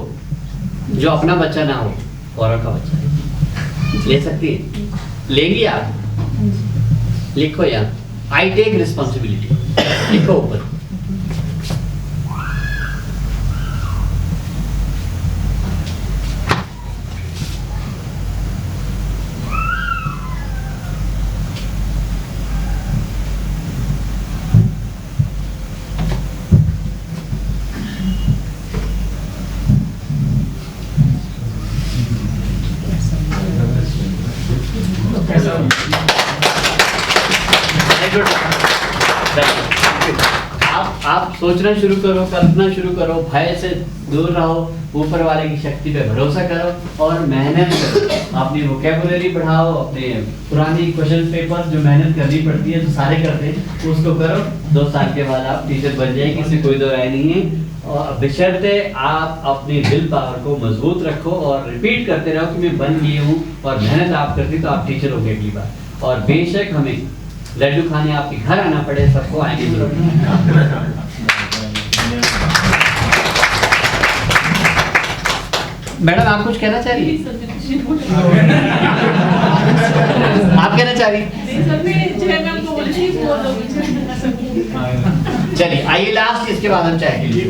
जो अपना बच्चा ना हो और का बच्चा ले सकती है? लेंगी आप? लिखो यार, आई टेक रिस्पॉन्सिबिलिटी लिखो ऊपर। आप सोचना शुरू करो, कल्पना शुरू करो, भय से दूर रहो, ऊपर वाले की शक्ति पे भरोसा करो और मेहनत करो। अपनी वोकैबुलरी बढ़ाओ, अपने पुरानी क्वेश्चन पेपर जो मेहनत करनी पड़ती है, जो सारे करते हैं उसको करो। 2 साल के बाद आप टीचर बन जाएंगे, किसी कोई दो राय नहीं है। और बशर्ते आप अपनी विल पावर को मजबूत रखो और रिपीट करते रहो कि मैं बन गई हूँ, और मेहनत आप करती तो आप टीचर होंगे अगली बार। और बेशक हमें लड्डू खाने आपके घर आना पड़े, सबको आएंगे जरूर। मैडम आप कुछ कहना चाह रही हैं? आप कहना चाह रही हैं? चलिए आइए लास्ट, इसके बाद हम चाय के लिए।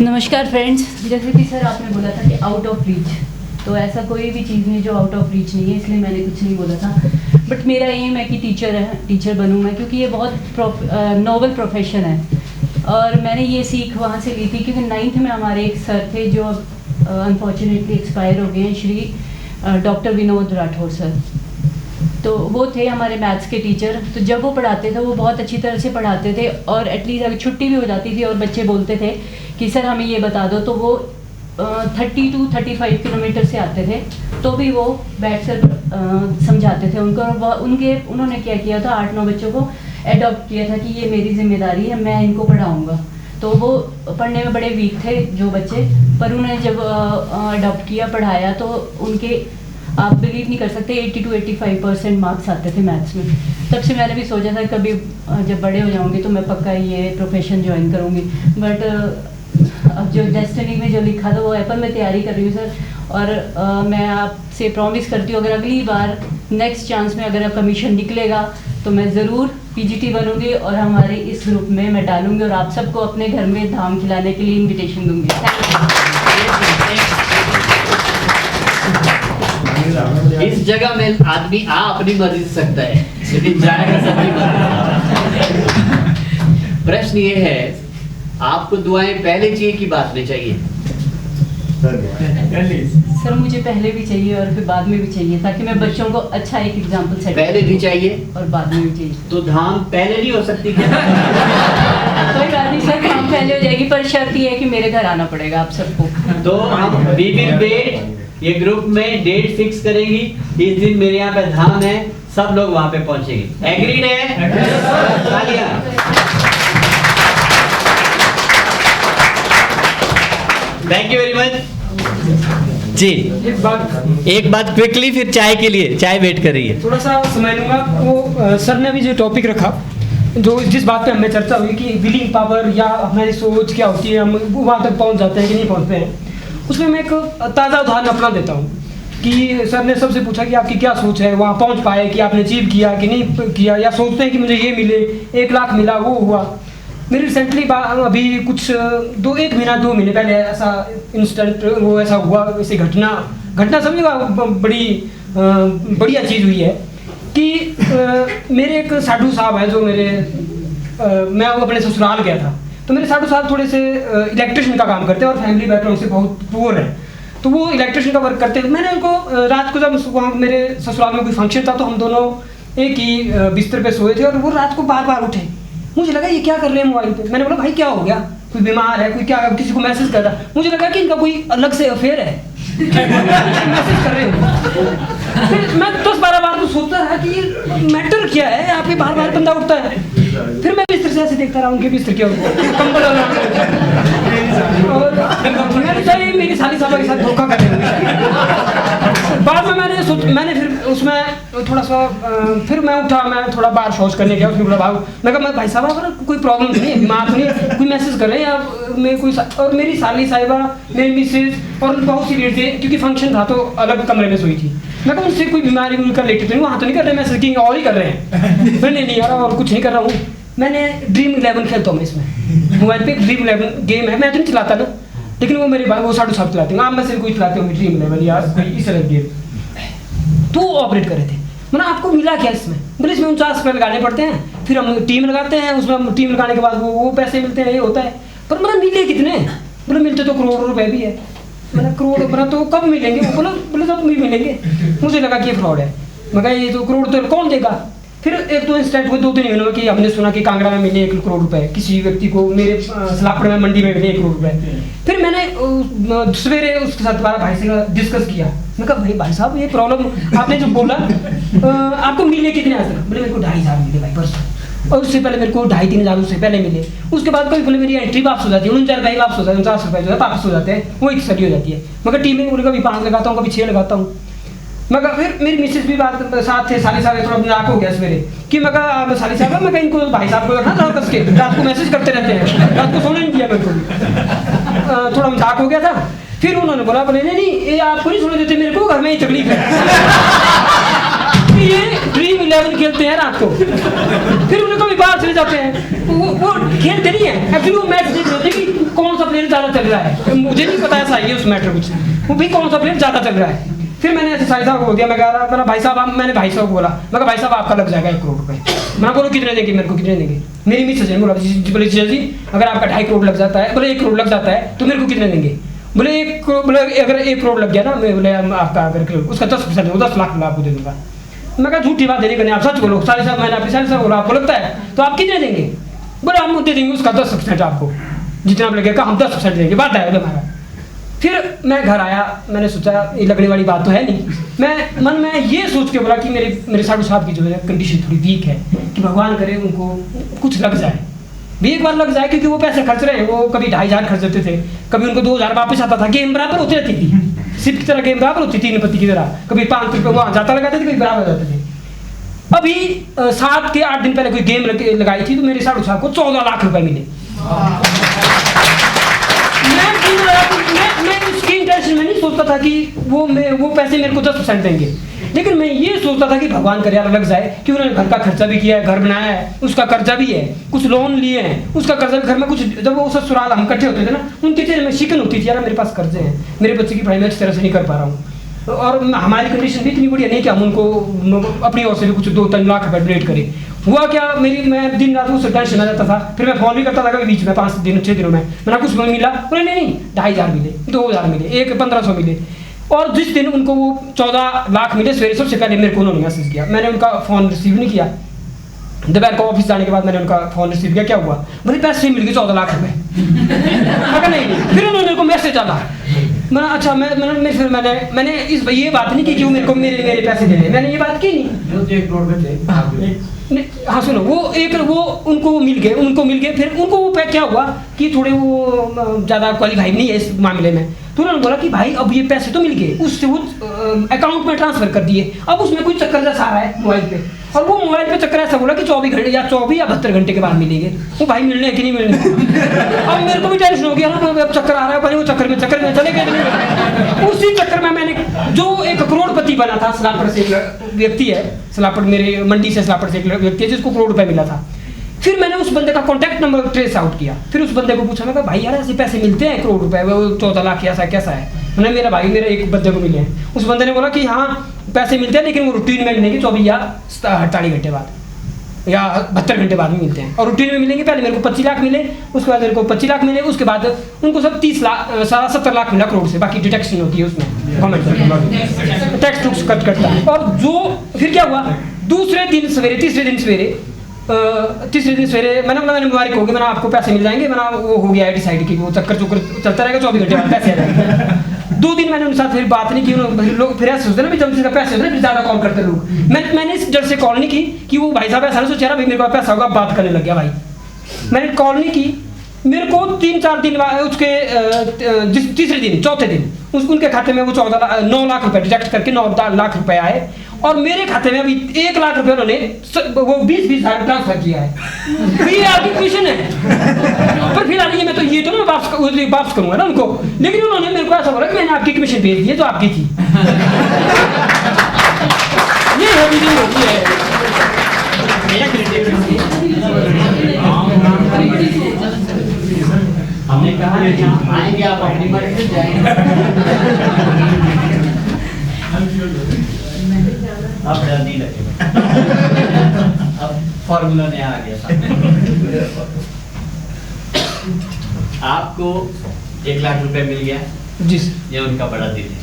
नमस्कार फ्रेंड्स, जैसे कि सर आपने बोला था कि आउट ऑफ रीच, तो ऐसा कोई भी चीज़ नहीं जो आउट ऑफ रीच नहीं है, इसलिए मैंने कुछ नहीं बोला था। बट मेरा एम है कि टीचर बनूँ मैं, क्योंकि ये बहुत नोबल प्रोफेशन है। और मैंने ये सीख वहाँ से ली थी क्योंकि 9th में हमारे एक सर थे जो अनफॉर्चुनेटली एक्सपायर हो गए हैं, श्री डॉक्टर विनोद राठौर सर। तो वो थे हमारे मैथ्स के टीचर। तो जब वो पढ़ाते थे वो बहुत अच्छी तरह से पढ़ाते थे, और एटलीस्ट अगर छुट्टी भी हो जाती थी और बच्चे बोलते थे कि सर हमें ये बता दो, तो वो 30 to 35 किलोमीटर से आते थे, तो भी वो बैठ कर समझाते थे उनको। और उन्होंने क्या किया था, 8-9 बच्चों को एडॉप्ट किया था कि ये मेरी जिम्मेदारी है, मैं इनको पढ़ाऊँगा। तो वो पढ़ने में बड़े वीक थे जो बच्चे, पर उन्होंने जब अडॉप्ट किया, पढ़ाया, तो उनके आप बिलीव नहीं कर सकते 80 to 85% मार्क्स आते थे मैथ्स में। तब से मैंने भी सोचा था कभी जब बड़े हो जाऊंगी तो मैं पक्का ये प्रोफेशन ज्वाइन करूंगी। बट अब जो डेस्टिनी में जो लिखा था वो एप्पल में तैयारी कर रही हूँ सर। और मैं आपसे प्रॉमिस करती हूँ अगर अगली बार नेक्स्ट चांस में अगर कमीशन निकलेगा तो मैं ज़रूर पीजीटी बनूंगी और हमारे इस ग्रुप में मैं डालूंगी और आप सबको अपने घर में धाम खिलाने के लिए इन्विटेशन दूंगी। इस जगह में आदमी अपनी मर्जी से सकता है, लेकिन जाएगा सबकी मर्जी। प्रश्न ये है, आपको दुआएं पहले चाहिए कि बाद में चाहिए? सर मुझे पहले भी चाहिए और फिर बाद में भी चाहिए, ताकि मैं बच्चों को अच्छा एक एग्जाम्पल सेट। पहले भी चाहिए और बाद में भी चाहिए। तो धाम पहले नहीं हो सकती क्या? कोई बात नहीं सर, धाम पहले हो जाएगी, पर शर्त ये है कि मेरे घर आना पड़ेगा आप सबको। तो हम वी विल वेट, ये ग्रुप में डेट फिक्स करेंगी, इस दिन मेरे यहाँ पे धाम है, सब लोग वहाँ पे पहुँचेंगे। एग्रीड है? थैंक यू वेरी मच जी। एक बात क्विकली, फिर चाय के लिए, चाय वेट कर रही है। थोड़ा सा समय लूँगा। वो सर ने भी जो टॉपिक रखा, जो जिस बात पे हमें चर्चा हुई कि विलिंग पावर या हमारी सोच क्या होती है, हम वहाँ तक पहुँच जाते हैं कि नहीं पहुँचते हैं, उसमें मैं एक ताज़ा उदाहरण अपना देता हूँ कि सर ने सबसे पूछा कि आपकी क्या सोच है, वहाँ पहुँच पाए कि आपने अचीव किया कि नहीं किया, या सोचते हैं कि मुझे ये मिले, 1 लाख मिला, वो हुआ। मेरी रिसेंटली अभी कुछ 1 महीना 2 महीने पहले ऐसा इंस्टेंट वो ऐसा हुआ, ऐसी घटना समझेगा बड़ी बढ़िया चीज़ हुई है कि मेरे एक साधु साहब है जो मेरे मैं अपने ससुराल गया था। तो मेरे साधु साहब थोड़े से इलेक्ट्रिशियन का काम करते हैं और फैमिली बैकग्राउंड से बहुत पुअर है। तो वो इलेक्ट्रिशियन का वर्क करते हैं। मैंने उनको रात को जब वहाँ मेरे ससुराल में कोई फंक्शन था तो हम दोनों एक ही बिस्तर पे सोए थे और वो रात को बार उठे। मुझे लगा ये क्या कर रहे हैं मोबाइल पे। मैंने बोला भाई क्या हो गया, कोई बीमार है, कोई क्या, किसी को मैसेज कर रहा है। मुझे लगा कि इनका कोई अलग से अफेयर है, मैसेज कर रहे हो। फिर मैं 10-12 बार तो सोचता रहा कि ये मैटर क्या है, यहाँ पे बार बंदा उठता है। फिर मैं बिस्तर से ऐसे देखता रहा, उनके बिस्तर क्या कंबल और मैंने मेरी साली साहब के साथ धोखा कर रहे बाद में मैंने फिर उसमें थोड़ा सा फिर मैं उठा, मैं थोड़ा बाहर शौच करने गया, उसने बोला मैं कहा भाई साहब अगर कोई प्रॉब्लम तो नहीं है, बीमार तो नहीं है, कोई मैसेज कर रहे हैं या मैं कोई, और मेरी साली साहिबा, मेरी मिसेज और बहुत सी भीड़ थे क्योंकि फंक्शन था तो अलग कमरे में सोई थी। मैं कहा उनसे कोई बीमारी उनका रिलेटेड तो नहीं, वहाँ तो नहीं कर रहे मैसेज की और ही कर रहे हैं। मैंने नहीं यार और कुछ नहीं कर रहा हूँ। मैंने ड्रीम 11 खेलता हूँ मैं इसमें, मोबाइल पे ड्रीम 11 गेम है, मैं तो नहीं चलाता ना, लेकिन वो मेरे भाई वो साढ़ू साहब चलाते हैं, आप में से कोई चलाते होंगे ड्रीम 11 या कोई इस तरह गेम, तो वो ऑपरेट कर रहे थे। मैंने आपको मिला क्या इसमें? बोले इसमें 49 रुपये लगाने पड़ते हैं, फिर हम टीम लगाते हैं, उसमें हम टीम लगाने के बाद वो पैसे मिलते हैं, ये होता है। पर मैंने मिले कितने? बोले मिलते तो करोड़ों रुपए भी है। मैंने करोड़ बना तो कब मिलेंगे? वो बोले तो भी मिलेंगे। मुझे लगा कि ये फ्रॉड है। मैं कहा ये तो करोड़ तो कौन देगा? फिर एक दो इंस्टेंट हुए 2-3 महीनों में कि हमने सुना कि कांगड़ा में मिले 1 करोड़ रुपए, किसी व्यक्ति को मेरे सलापड़ में मंडी में मिले 1 करोड़ रुपए। फिर मैंने सवेरे उसके साथ भाई से डिस्कस किया। मैं कहा भाई साहब ये प्रॉब्लम आपने जो बोला आपको मिले कितने आज तक? बोले मेरे को 2,500 मिले भाई परसों, और उससे पहले मेरे को 2,500-3 हज़ार उससे पहले मिले। उसके बाद कभी बोले मेरी एंट्री वापस हो जाती है, 49 रुपये वापस हो जाते हैं, 49 रुपये जो है वापस हो जाते हैं, वो एक सड़ी हो जाती है। मगर टीम में बोले कभी 5 लगाता हूँ, कभी 6 लगाता हूँ। मगर फिर मेरी मिसेस भी बात साथ थे, साली साहब थोड़ा मजाक हो गया सवेरे कि मैं कहा साली साहब मैं इनको भाई साहब को रखना था कस के, रात को मैसेज करते रहते हैं, रात को सोने नहीं दिया मेरे को, थोड़ा मजाक हो गया था। फिर उन्होंने बोला बोले नहीं ये आपको नहीं सोने देते, मेरे को घर में ही तकलीफ है। ये ड्रीम 11 खेलते हैं रात को, फिर उन्हें कभी बाहर चले जाते हैं, वो खेलते नहीं है एक्चुअली, वो मैच देख रहे थे कि कौन सा प्लेयर ज़्यादा चल रहा है। मुझे नहीं पता ऐसा है उस मैटर कुछ, वो भी कौन सा प्लेयर ज़्यादा चल रहा है। फिर मैंने ऐसे साई साहब को बोल दिया, मैं कह रहा था भाई साहब, मैंने भाई साहब को बोला, मैं कहा भाई साहब आपका लग जाएगा 1 करोड़ रुपए। मैं बोलो कितने देंगे मेरे को, कितने देंगे? मेरी मिसेज ने बोला बोले जी अगर आपका 2.5 करोड़ लग जाता है, बोले 1 करोड़ लग जाता है तो मेरे को कितने देंगे? बोले 1 करोड़, बोले अगर 1 करोड़ लग गया ना, मैं बोले आपका अगर उसका 10% 10 लाख आपको दे दूंगा। मैं कहा झूठी बात देने का नहीं, आप सच बोलो। साली साहब मैंने आपकी साली साहब बोला आपको लगता है तो आप कितने देंगे? बोले हम दे देंगे उसका 10% आपको, जितना लगेगा हम 10% देंगे, बात है हमारा। फिर मैं घर आया, मैंने सोचा ये लगने वाली बात तो है नहीं। मैं मन में ये सोच के बोला कि मेरे साधु साहब की जो है कंडीशन थोड़ी वीक है, कि भगवान करे उनको कुछ लग जाए, भी एक बार लग जाए, क्योंकि वो पैसे खर्च रहे हैं, वो कभी 2,500 खर्च देते थे, कभी उनको 2,000 वापस आता था। गेम बराबर होती रहती थी, सिर्फ की तरह गेम बराबर होती थी, 3 पत्ती की तरह, कभी 5 रुपये वहाँ जाता लगाते थे, कभी बराबर जाते थे। अभी 7 के 8 दिन पहले कोई गेम लगाई थी तो मेरे साधु साहब को 14 लाख रुपए मिले। मैं उसकी इंटेंशन में नहीं सोचता था कि वो पैसे मेरे को 10% देंगे, लेकिन मैं ये सोचता था कि भगवान करे यार लग जाए, कि उन्होंने घर का खर्चा भी किया है, घर बनाया है, उसका कर्जा भी है, कुछ लोन लिए हैं, उसका कर्जा भी घर में कुछ, जब वो ससुराल हम इकट्ठे होते थे ना, उनके चेहरे में शिकन होती थी यार मेरे पास कर्जे हैं, मेरे बच्चे की पढ़ाई में अच्छी तरह से नहीं कर पा रहा हूँ, और हमारी कंडीशन भी इतनी बढ़िया नहीं कि हम उनको अपनी ओर से भी कुछ 2-3 लाख रुपए डोनेट करें। हुआ क्या, मैं दिन रात उससे टेंशन आ जाता था, फिर मैं फोन भी करता था कभी बीच में 5 दिन 6 दिनों में, मैंने कुछ मिला, बोले नहीं 2,500 मिले, 2,000 मिले, 1,500 मिले। और जिस दिन उनको वो 14 लाख मिले, सवेरे सबसे पहले मेरे को उन्होंने मैसेज किया, मैंने उनका फ़ोन रिसीव नहीं किया। दोपहर को ऑफिस जाने के बाद मैंने उनका फ़ोन रिसीव किया, क्या हुआ? बोले पैसे मिल गए 14 लाख रुपए। नहीं, फिर उन्होंने मेरे को मैसेज डाला, मैंने अच्छा फिर मैंने ये बात नहीं की कि वो मेरे को मेरे पैसे दे रहे, मैंने ये बात की नहीं। 1 करोड़ में थे। हाँ सुनो, वो उनको मिल गए, फिर उनको वो क्या हुआ कि थोड़े वो ज़्यादा क्वालिफाइड नहीं है इस मामले में, तो उन्होंने बोला कि भाई अब ये पैसे तो मिल गए, उससे वो अकाउंट में ट्रांसफर कर दिए, अब उसमें कोई चक्कर जैसा आ रहा है मोबाइल पे, और वो मोबाइल पे चक्कर ऐसा बोला कि 24 घंटे या 72 घंटे के बाद मिलेंगे। वो भाई मिलने कि नहीं मिलने? अब मेरे को भी टेंशन हो गया ना, अब चक्कर आ रहा है, वो चक्कर में चले गए। उसी चक्कर में मैंने जो 1 करोड़पति बना था, सलापड़ से एक व्यक्ति है, सलापड़ मेरे मंडी से सलापड़ से एक व्यक्ति है जिसको 1 करोड़ रुपए मिला था। फिर मैंने उस बंदे का कॉन्टैक्ट नंबर ट्रेस आउट किया, फिर उस बंदे को पूछा, मैं कहा भाई यार ऐसे पैसे मिलते हैं 1 करोड़ रुपए, वो 14 लाख कैसा है? मैंने मेरा भाई मेरे एक बंदे को मिले हैं। उस बंदे ने बोला कि हाँ पैसे मिलते हैं, लेकिन वो रूटीन में मिलेंगे 24 या 48 घंटे बाद या 72 घंटे बाद में मिलते हैं, और रूटीन में मिलेंगे। पहले मेरे को 25 लाख मिले, उसके बाद मेरे को 25 लाख मिले, उसके बाद उनको सब 70 लाख मिला करोड़ से, बाकी डिटेक्शन होती है उसमें, गवर्नमेंट टैक्स टूक्स कट करता है। और जो फिर क्या हुआ, तीसरे दिन सवेरे मैंने मुबारक होगी, मैंने आपको पैसे मिल जाएंगे, मैंने वो हो गया डिसाइड कि वो चक्कर चलता रहेगा, 24 घंटे बाद पैसे आ जाएंगे। 2 दिन मैंने उनके साथ फिर बात नहीं की, लोग फिर ऐसे सोचते ना जब जिसका पैसे होते हैं फिर ज़्यादा कॉल करते लोग। मैंने इस डर से कॉल नहीं की कि वो भाई साहब ऐसा ना सोचा भाई मेरे पास पैसा होगा, बात करने लग गया भाई। मैंने कॉल नहीं की, मेरे को 3-4 दिन बाद उसके तीसरे दिन चौथे दिन उनके खाते में वो 9 लाख रुपए डिडक्ट करके 9 लाख रुपए आए और मेरे खाते में अभी 1 लाख रुपए उन्होंने वो 20 हजार ट्रांसफर किया है। तो ये आपकी क्वेश्चन है पर फिलहाल ये मैं तो ये तो मैं वापस करूंगा ना उनको, लेकिन उन्होंने मेरे को ऐसा बोला कि मैंने आपकी कमीशन भेज दी है जो आपकी थी। ये होती है। हमने कहा कि यहाँ आएंगे आप अपनी मर्जी से जाएंगे। अब डर नहीं लगेगा, अब फॉर्मूला नया आ गया था। आपको 1 लाख रुपए मिल गया जी, ये उनका बड़ा दिल है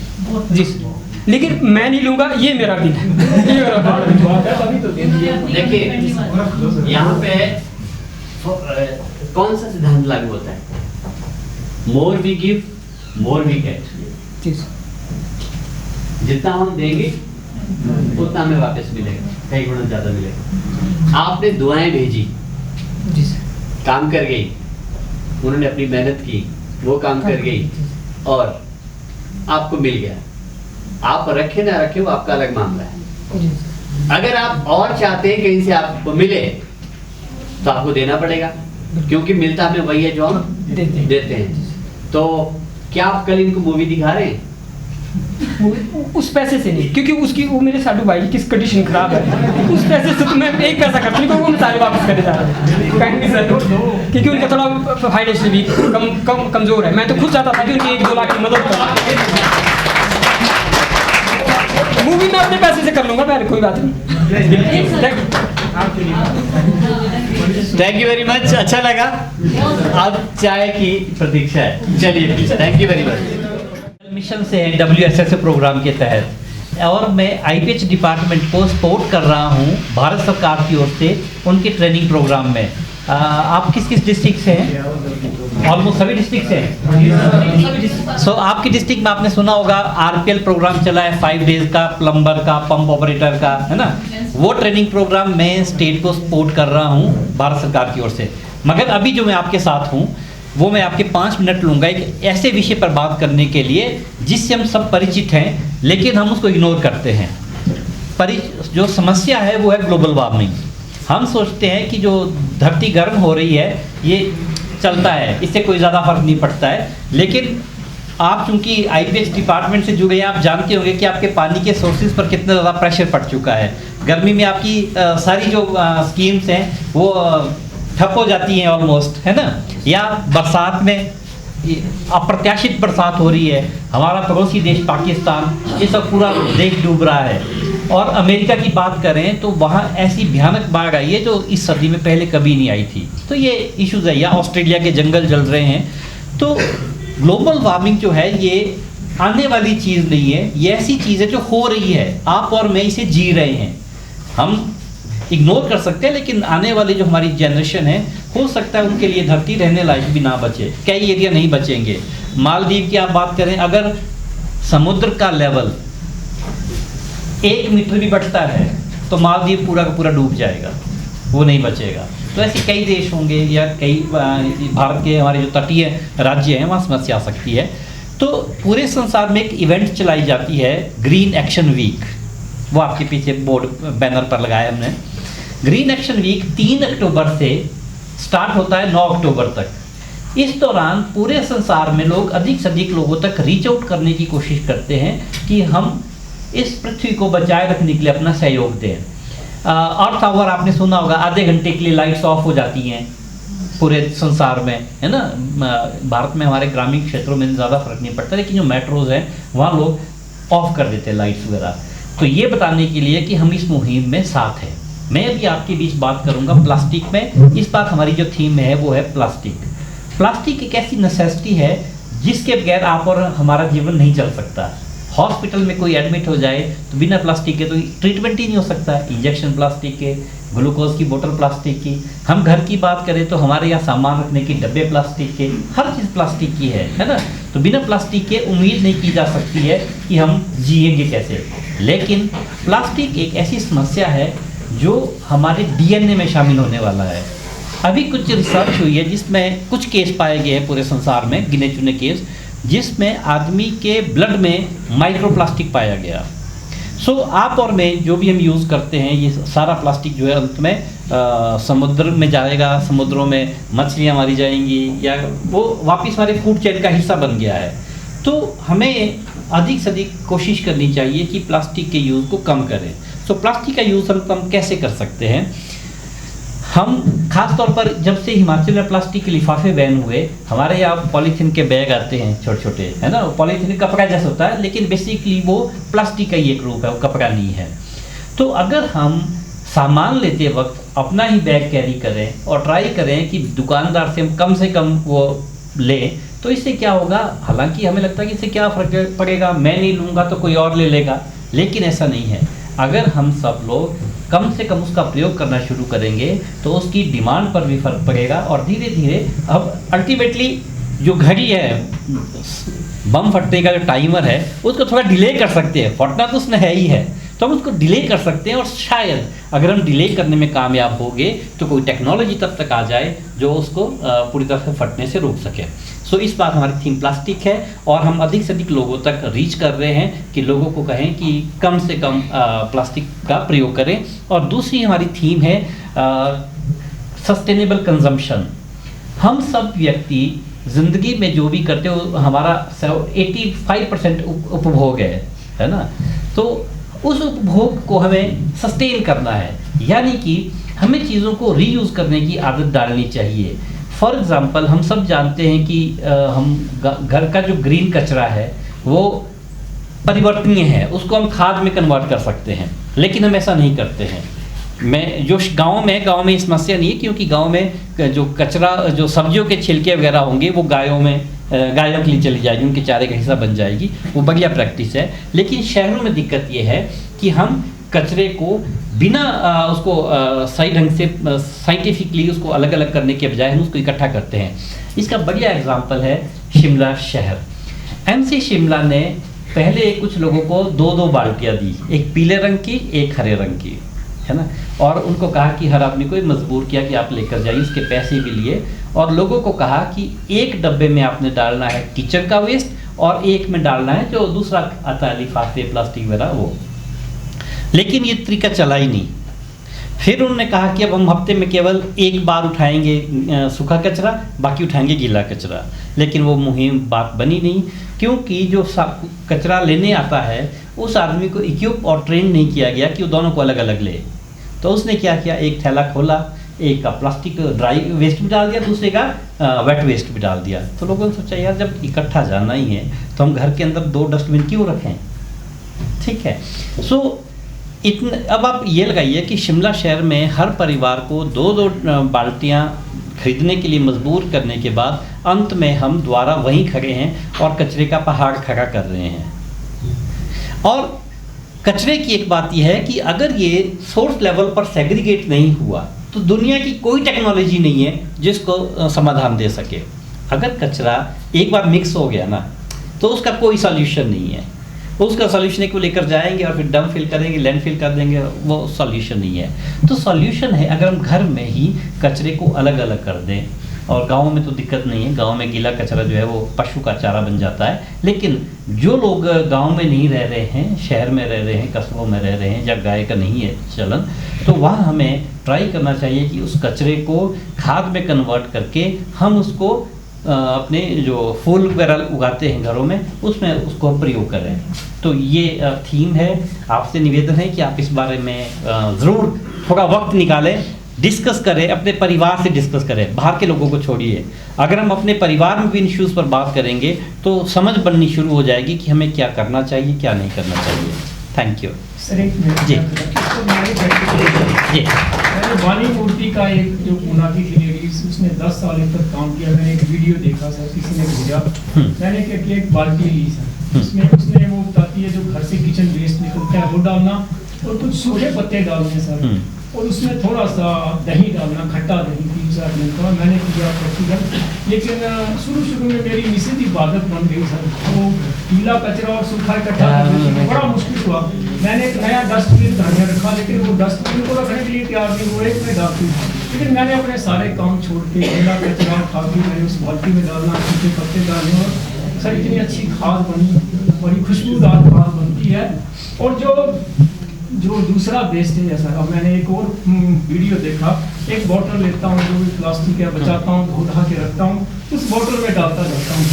जी, लेकिन मैं नहीं लूंगा, ये मेरा दिल है। देखिए यहाँ पे कौन सा सिद्धांत लागू होता है? More we give more we get. जितना हम देंगे उतना हमें वापस मिलेगा, कई गुना ज्यादा मिलेगा। आपने दुआएं भेजी, काम कर गई, उन्होंने अपनी मेहनत की, वो काम कर गई और आपको मिल गया। आप रखे ना रखे वो आपका अलग मामला है। अगर आप और चाहते हैं कहीं से आपको मिले तो आपको देना पड़ेगा, क्योंकि मिलता हमें वही है जो हम देते हैं। तो क्या आप कल इनको मूवी दिखा रहे हैं? उस पैसे से नहीं, क्योंकि उसकी वो मेरे साडू भाई की कंडीशन खराब है, उस पैसे से तो मैं एक पैसा खर्च नहीं करूँगा, वो सारे वापस करने जा रहा हूँ क्योंकि उनका थोड़ा फाइनेंशियली भी कमजोर है। मैं तो खुद चाहता था कि उनकी 1-2 लाख की मदद करूँ। मूवी मैं अपने पैसे से कर लूंगा, पहले कोई बात नहीं। थैंक यू वेरी मच, अच्छा लगा। अब चाय की प्रतीक्षा है। चलिए please, thank you very much. Mission से WSSA प्रोग्राम के तहत और मैं IPH डिपार्टमेंट को सपोर्ट कर रहा हूं भारत सरकार की ओर से उनके ट्रेनिंग प्रोग्राम में। आप किस किस डिस्ट्रिक्ट से हैं? ऑलमोस्ट सभी डिस्ट्रिक्ट से हैं। सो आपकी डिस्ट्रिक्ट में आपने सुना होगा RPL प्रोग्राम चला है 5 डेज का, प्लम्बर का, पंप ऑपरेटर का, है ना। वो ट्रेनिंग प्रोग्राम मैं स्टेट को सपोर्ट कर रहा हूँ भारत सरकार की ओर से। मगर अभी जो मैं आपके साथ हूँ वो मैं आपके 5 मिनट लूँगा एक ऐसे विषय पर बात करने के लिए जिससे हम सब परिचित हैं लेकिन हम उसको इग्नोर करते हैं। जो समस्या है वो है ग्लोबल वार्मिंग। हम सोचते हैं कि जो धरती गर्म हो रही है ये चलता है, इससे कोई ज़्यादा फर्क नहीं पड़ता है। लेकिन आप चूंकि IPH डिपार्टमेंट से जुड़े हैं, आप जानते होंगे कि आपके पानी के सोर्सेज पर कितना ज़्यादा प्रेशर पड़ चुका है। गर्मी में आपकी सारी जो स्कीम्स हैं वो ठप हो जाती हैं ऑलमोस्ट, है ना। या बरसात में अप्रत्याशित बरसात हो रही है, हमारा पड़ोसी देश पाकिस्तान, ये सब पूरा देश डूब रहा है। और अमेरिका की बात करें तो वहाँ ऐसी भयानक बाढ़ आई है जो इस सदी में पहले कभी नहीं आई थी। तो ये इश्यूज़ है। या ऑस्ट्रेलिया के जंगल जल रहे हैं। तो ग्लोबल वार्मिंग जो है ये आने वाली चीज़ नहीं है, ये ऐसी चीज़ है जो हो रही है, आप और मैं इसे जी रहे हैं। हम इग्नोर कर सकते हैं लेकिन आने वाली जो हमारी जनरेशन है हो सकता है उनके लिए धरती रहने लायक भी ना बचे, कई एरिया नहीं बचेंगे। मालदीव की आप बात करें, अगर समुद्र का लेवल 1 मीटर भी बढ़ता है तो मालदीव पूरा का पूरा डूब जाएगा, वो नहीं बचेगा। तो ऐसे कई देश होंगे या कई भारत के हमारे जो तटीय राज्य हैं वहाँ समस्या आ सकती है। तो पूरे संसार में एक इवेंट चलाई जाती है ग्रीन एक्शन वीक, वो आपके पीछे बोर्ड बैनर पर लगाया हमने। ग्रीन एक्शन वीक 3 अक्टूबर से स्टार्ट होता है 9 अक्टूबर तक। इस दौरान पूरे संसार में लोग अधिक से अधिक लोगों तक रीच आउट करने की कोशिश करते हैं कि हम इस पृथ्वी को बचाए रखने के लिए अपना सहयोग दें। अर्थ आवर आपने सुना होगा, आधे घंटे के लिए लाइट्स ऑफ हो जाती हैं पूरे संसार में, है ना। भारत में हमारे ग्रामीण क्षेत्रों में ज़्यादा फर्क नहीं पड़ता, लेकिन जो मेट्रोज हैं वहाँ लोग ऑफ कर देते हैं लाइट्स वगैरह। तो ये बताने के लिए कि हम इस मुहिम में साथ हैं। मैं अभी आपके बीच बात करूंगा प्लास्टिक में। इस बार हमारी जो थीम है वो है प्लास्टिक। प्लास्टिक एक ऐसी नेसेसिटी है जिसके बगैर आप और हमारा जीवन नहीं चल सकता। हॉस्पिटल में कोई एडमिट हो जाए तो बिना प्लास्टिक के तो ट्रीटमेंट ही नहीं हो सकता। इंजेक्शन प्लास्टिक के, ग्लूकोज की बोतल प्लास्टिक की, हम घर की बात करें तो हमारे यहाँ सामान रखने के डब्बे प्लास्टिक के, हर चीज़ प्लास्टिक की है ना। तो बिना प्लास्टिक के उम्मीद नहीं की जा सकती है कि हम जिएंगे कैसे। लेकिन प्लास्टिक एक ऐसी समस्या है जो हमारे DNA में शामिल होने वाला है। अभी कुछ रिसर्च हुई है जिसमें कुछ केस पाए गए हैं पूरे संसार में, गिने चुने केस, जिसमें आदमी के ब्लड में माइक्रोप्लास्टिक पाया गया। सो आप और मैं जो भी हम यूज़ करते हैं, ये सारा प्लास्टिक जो है अंत में समुद्र में जाएगा, समुद्रों में मछलियाँ मारी जाएंगी या वो वापस हमारे फूड चेन का हिस्सा बन गया है। तो हमें अधिक से अधिक कोशिश करनी चाहिए कि प्लास्टिक के यूज़ को कम करें। सो प्लास्टिक का यूज़ हम कम कैसे कर सकते हैं? हम खास तौर पर जब से हिमाचल में प्लास्टिक के लिफाफे बैन हुए, हमारे यहाँ पॉलीथीन के बैग आते हैं छोटे छोटे, है ना, पॉलीथीन कपड़ा जैसा होता है, लेकिन बेसिकली वो प्लास्टिक का ही एक रूप है, वो कपड़ा नहीं है। तो अगर हम सामान लेते वक्त अपना ही बैग कैरी करें और ट्राई करें कि दुकानदार से हम कम वो लें, तो इससे क्या होगा, हालांकि हमें लगता है कि इससे क्या फ़र्क पड़ेगा, मैं नहीं लूँगा तो कोई और ले लेगा, लेकिन ऐसा नहीं है। अगर हम सब लोग कम से कम उसका प्रयोग करना शुरू करेंगे तो उसकी डिमांड पर भी फर्क पड़ेगा और धीरे धीरे अब अल्टीमेटली जो घड़ी है, बम फटने का जो टाइमर है, उसको थोड़ा डिले कर सकते हैं। फटना तो उसमें है ही है, तो हम उसको डिले कर सकते हैं और शायद अगर हम डिले करने में कामयाब होंगे तो कोई टेक्नोलॉजी तब तक आ जाए जो उसको पूरी तरह से फटने से रोक सके। सो इस बार हमारी थीम प्लास्टिक है और हम अधिक से अधिक लोगों तक रीच कर रहे हैं कि लोगों को कहें कि कम से कम प्लास्टिक का प्रयोग करें। और दूसरी हमारी थीम है सस्टेनेबल कंजम्पशन। हम सब व्यक्ति ज़िंदगी में जो भी करते हो, हमारा 85% उपभोग है ना, तो उस उपभोग को हमें सस्टेन करना है, यानी कि हमें चीज़ों को रीयूज़ करने की आदत डालनी चाहिए। फॉर एग्ज़ाम्पल, हम सब जानते हैं कि हम घर का जो ग्रीन कचरा है वो परिवर्तनीय है, उसको हम खाद में कन्वर्ट कर सकते हैं, लेकिन हम ऐसा नहीं करते हैं। मैं जो गांव में ये समस्या नहीं है, क्योंकि गांव में जो कचरा, जो सब्जियों के छिलके वगैरह होंगे वो गायों के लिए चली जाएगी, उनके चारे का हिस्सा बन जाएगी, वो बढ़िया प्रैक्टिस है। लेकिन शहरों में दिक्कत ये है कि हम कचरे को बिना उसको सही ढंग से साइंटिफिकली उसको अलग अलग करने के बजाय हम उसको इकट्ठा करते हैं। इसका बढ़िया एग्जांपल है शिमला शहर। एमसी शिमला ने पहले कुछ लोगों को 2-2 बाल्टियाँ दी, एक पीले रंग की, एक हरे रंग की, है ना, और उनको कहा कि हर आदमी को मजबूर किया कि आप लेकर जाइए, उसके पैसे भी लिए, और लोगों को कहा कि एक डब्बे में आपने डालना है किचन का वेस्ट और एक में डालना है जो दूसरा आता है लिफाफे प्लास्टिक वगैरह वो। लेकिन ये तरीका चला ही नहीं। फिर उन्होंने कहा कि अब हम हफ्ते में केवल एक बार उठाएंगे सूखा कचरा, बाकी उठाएंगे गीला कचरा। लेकिन वो मुहिम बात बनी नहीं, क्योंकि जो कचरा लेने आता है उस आदमी को इक्विप और ट्रेन नहीं किया गया कि वो दोनों को अलग अलग ले। तो उसने क्या किया, एक थैला खोला, एक का प्लास्टिक ड्राई वेस्ट भी डाल दिया, दूसरे का वेट वेस्ट भी डाल दिया। तो लोगों ने सोचा यार जब इकट्ठा जाना ही है तो हम घर के अंदर 2 डस्टबिन क्यों रखें, ठीक है। सो इतने, अब आप ये लगाइए कि शिमला शहर में हर परिवार को 2-2 बाल्टियाँ खरीदने के लिए मजबूर करने के बाद अंत में हम दोबारा वहीं खड़े हैं और कचरे का पहाड़ खड़ा कर रहे हैं। और कचरे की एक बात यह है कि अगर ये सोर्स लेवल पर सेग्रीगेट नहीं हुआ तो दुनिया की कोई टेक्नोलॉजी नहीं है जिसको समाधान दे सके। अगर कचरा एक बार मिक्स हो गया ना तो उसका कोई सॉल्यूशन नहीं है। उसका सॉल्यूशन एक को लेकर जाएंगे और फिर डंप फिल करेंगे, लैंड फिल कर देंगे, वो सॉल्यूशन नहीं है। तो सॉल्यूशन है अगर हम घर में ही कचरे को अलग अलग कर दें। और गाँव में तो दिक्कत नहीं है, गाँव में गीला कचरा जो है वो पशु का चारा बन जाता है। लेकिन जो लोग गाँव में नहीं रह रहे हैं, शहर में रह रहे हैं, कस्बों में रह रहे हैं, जब गाय का नहीं है चलन, तो वहाँ हमें ट्राई करना चाहिए कि उस कचरे को खाद में कन्वर्ट करके हम उसको अपने जो फूल वगैरह उगाते हैं घरों में उसमें उसको प्रयोग करें। तो ये थीम है। आपसे निवेदन है कि आप इस बारे में ज़रूर थोड़ा वक्त निकालें, डिस्कस करें, अपने परिवार से डिस्कस करें, बाहर के लोगों को छोड़िए। अगर हम अपने परिवार में भी इन इश्यूज़ पर बात करेंगे तो समझ बननी शुरू हो जाएगी कि हमें क्या करना चाहिए, क्या नहीं करना चाहिए। Thank you sir. एक मिनट जी जी, मैंने वाणी मूर्ति का एक जो पूना की लेडीज उसने 10 साल तक काम किया। मैंने एक वीडियो देखा सर, किसी ने भेजा, मैंने क्या किया, एक बाल्टी ली सर, उसमें उसने वो बताती है जो घर से किचन वेस्ट निकलता है वो डालना और कुछ सूखे पत्ते डालने सर, और उसमें थोड़ा सा दही डालना, खट्टा दही 3-4 दिन का। मैंने किया प्रैक्टिकल, लेकिन शुरू में मेरी मिसेज की आदत बन गई सर। वो गीला कचरा और सूखा इकट्ठा करने में बड़ा मुश्किल हुआ। मैंने एक नया डस्टबिन घर में रखा, लेकिन वो डस्टबिन को रखने के लिए तैयार नहीं, वो एक में डालती लेकिन मैंने अपने सारे काम छोड़ के गीला कचरा उठा के मैंने उस बाल्टी में डालना, सूखे पत्ते डालने, और सर इतनी अच्छी खाद बनी, बड़ी खुशबूदार खाद बनती है। और जो दूसरा वेस्टेज है सर, अब मैंने एक और वीडियो देखा, एक बोतल लेता हूँ जो भी प्लास्टिक है, बचाता हूँ, धो धा के रखता हूँ, उस बोतल में डालता रहता हूँ,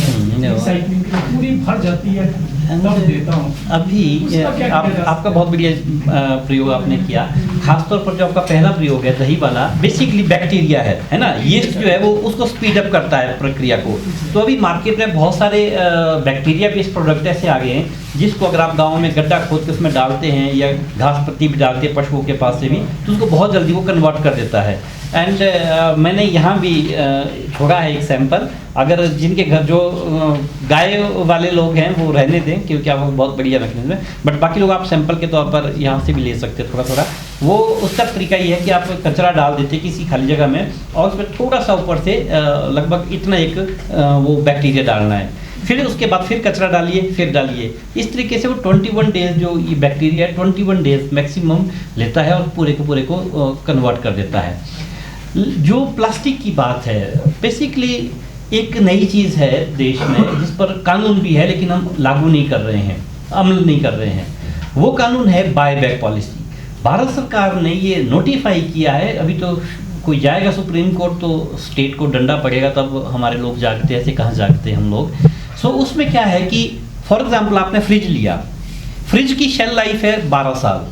रिसाइकलिंग की पूरी भर जाती है, तब देता हूँ। अभी आपका बहुत बढ़िया प्रयोग आपने किया, खासतौर पर जो आपका पहला प्रयोग है दही वाला, बेसिकली बैक्टीरिया है ना, ये जो है वो उसको स्पीड अप करता है प्रक्रिया को। तो अभी मार्केट में बहुत सारे बैक्टीरिया बेस्ड प्रोडक्ट ऐसे आ गए हैं जिसको अगर आप गाँव में गड्ढा खोद के उसमें डालते हैं या घास पत्ती भी डालते हैं पशुओं के पास से भी, तो उसको बहुत जल्दी वो कन्वर्ट कर देता है। एंड मैंने यहाँ भी छोड़ा है एक सैंपल, अगर जिनके घर जो गाय वाले लोग हैं वो रहने दें, क्योंकि आप बहुत बढ़िया मैकेनिज्म है, बट बाकी लोग आप सैंपल के तौर पर यहाँ से भी ले सकते हैं थोड़ा थोड़ा। वो उसका तरीका ये है कि आप कचरा डाल देते किसी खाली जगह में, और उसमें थोड़ा सा ऊपर से लगभग इतना एक वो बैक्टीरिया डालना है, फिर उसके बाद फिर कचरा डालिए, फिर डालिए। इस तरीके से वो 21 डेज जो ये बैक्टीरिया 21 डेज मैक्सिमम लेता है और पूरे के पूरे को कन्वर्ट कर देता है। जो प्लास्टिक की बात है, बेसिकली एक नई चीज़ है देश में जिस पर कानून भी है लेकिन हम लागू नहीं कर रहे हैं, अमल नहीं कर रहे हैं। वो कानून है बाय बैक पॉलिसी। भारत सरकार ने ये नोटिफाई किया है, अभी तो कोई जाएगा सुप्रीम कोर्ट तो स्टेट को डंडा पड़ेगा, तब हमारे लोग जागते हैं, ऐसे कहाँ जागते हैं हम लोग। सो उसमें क्या है कि फॉर एग्जाम्पल आपने फ्रिज लिया, फ्रिज की शेल लाइफ है 12 साल,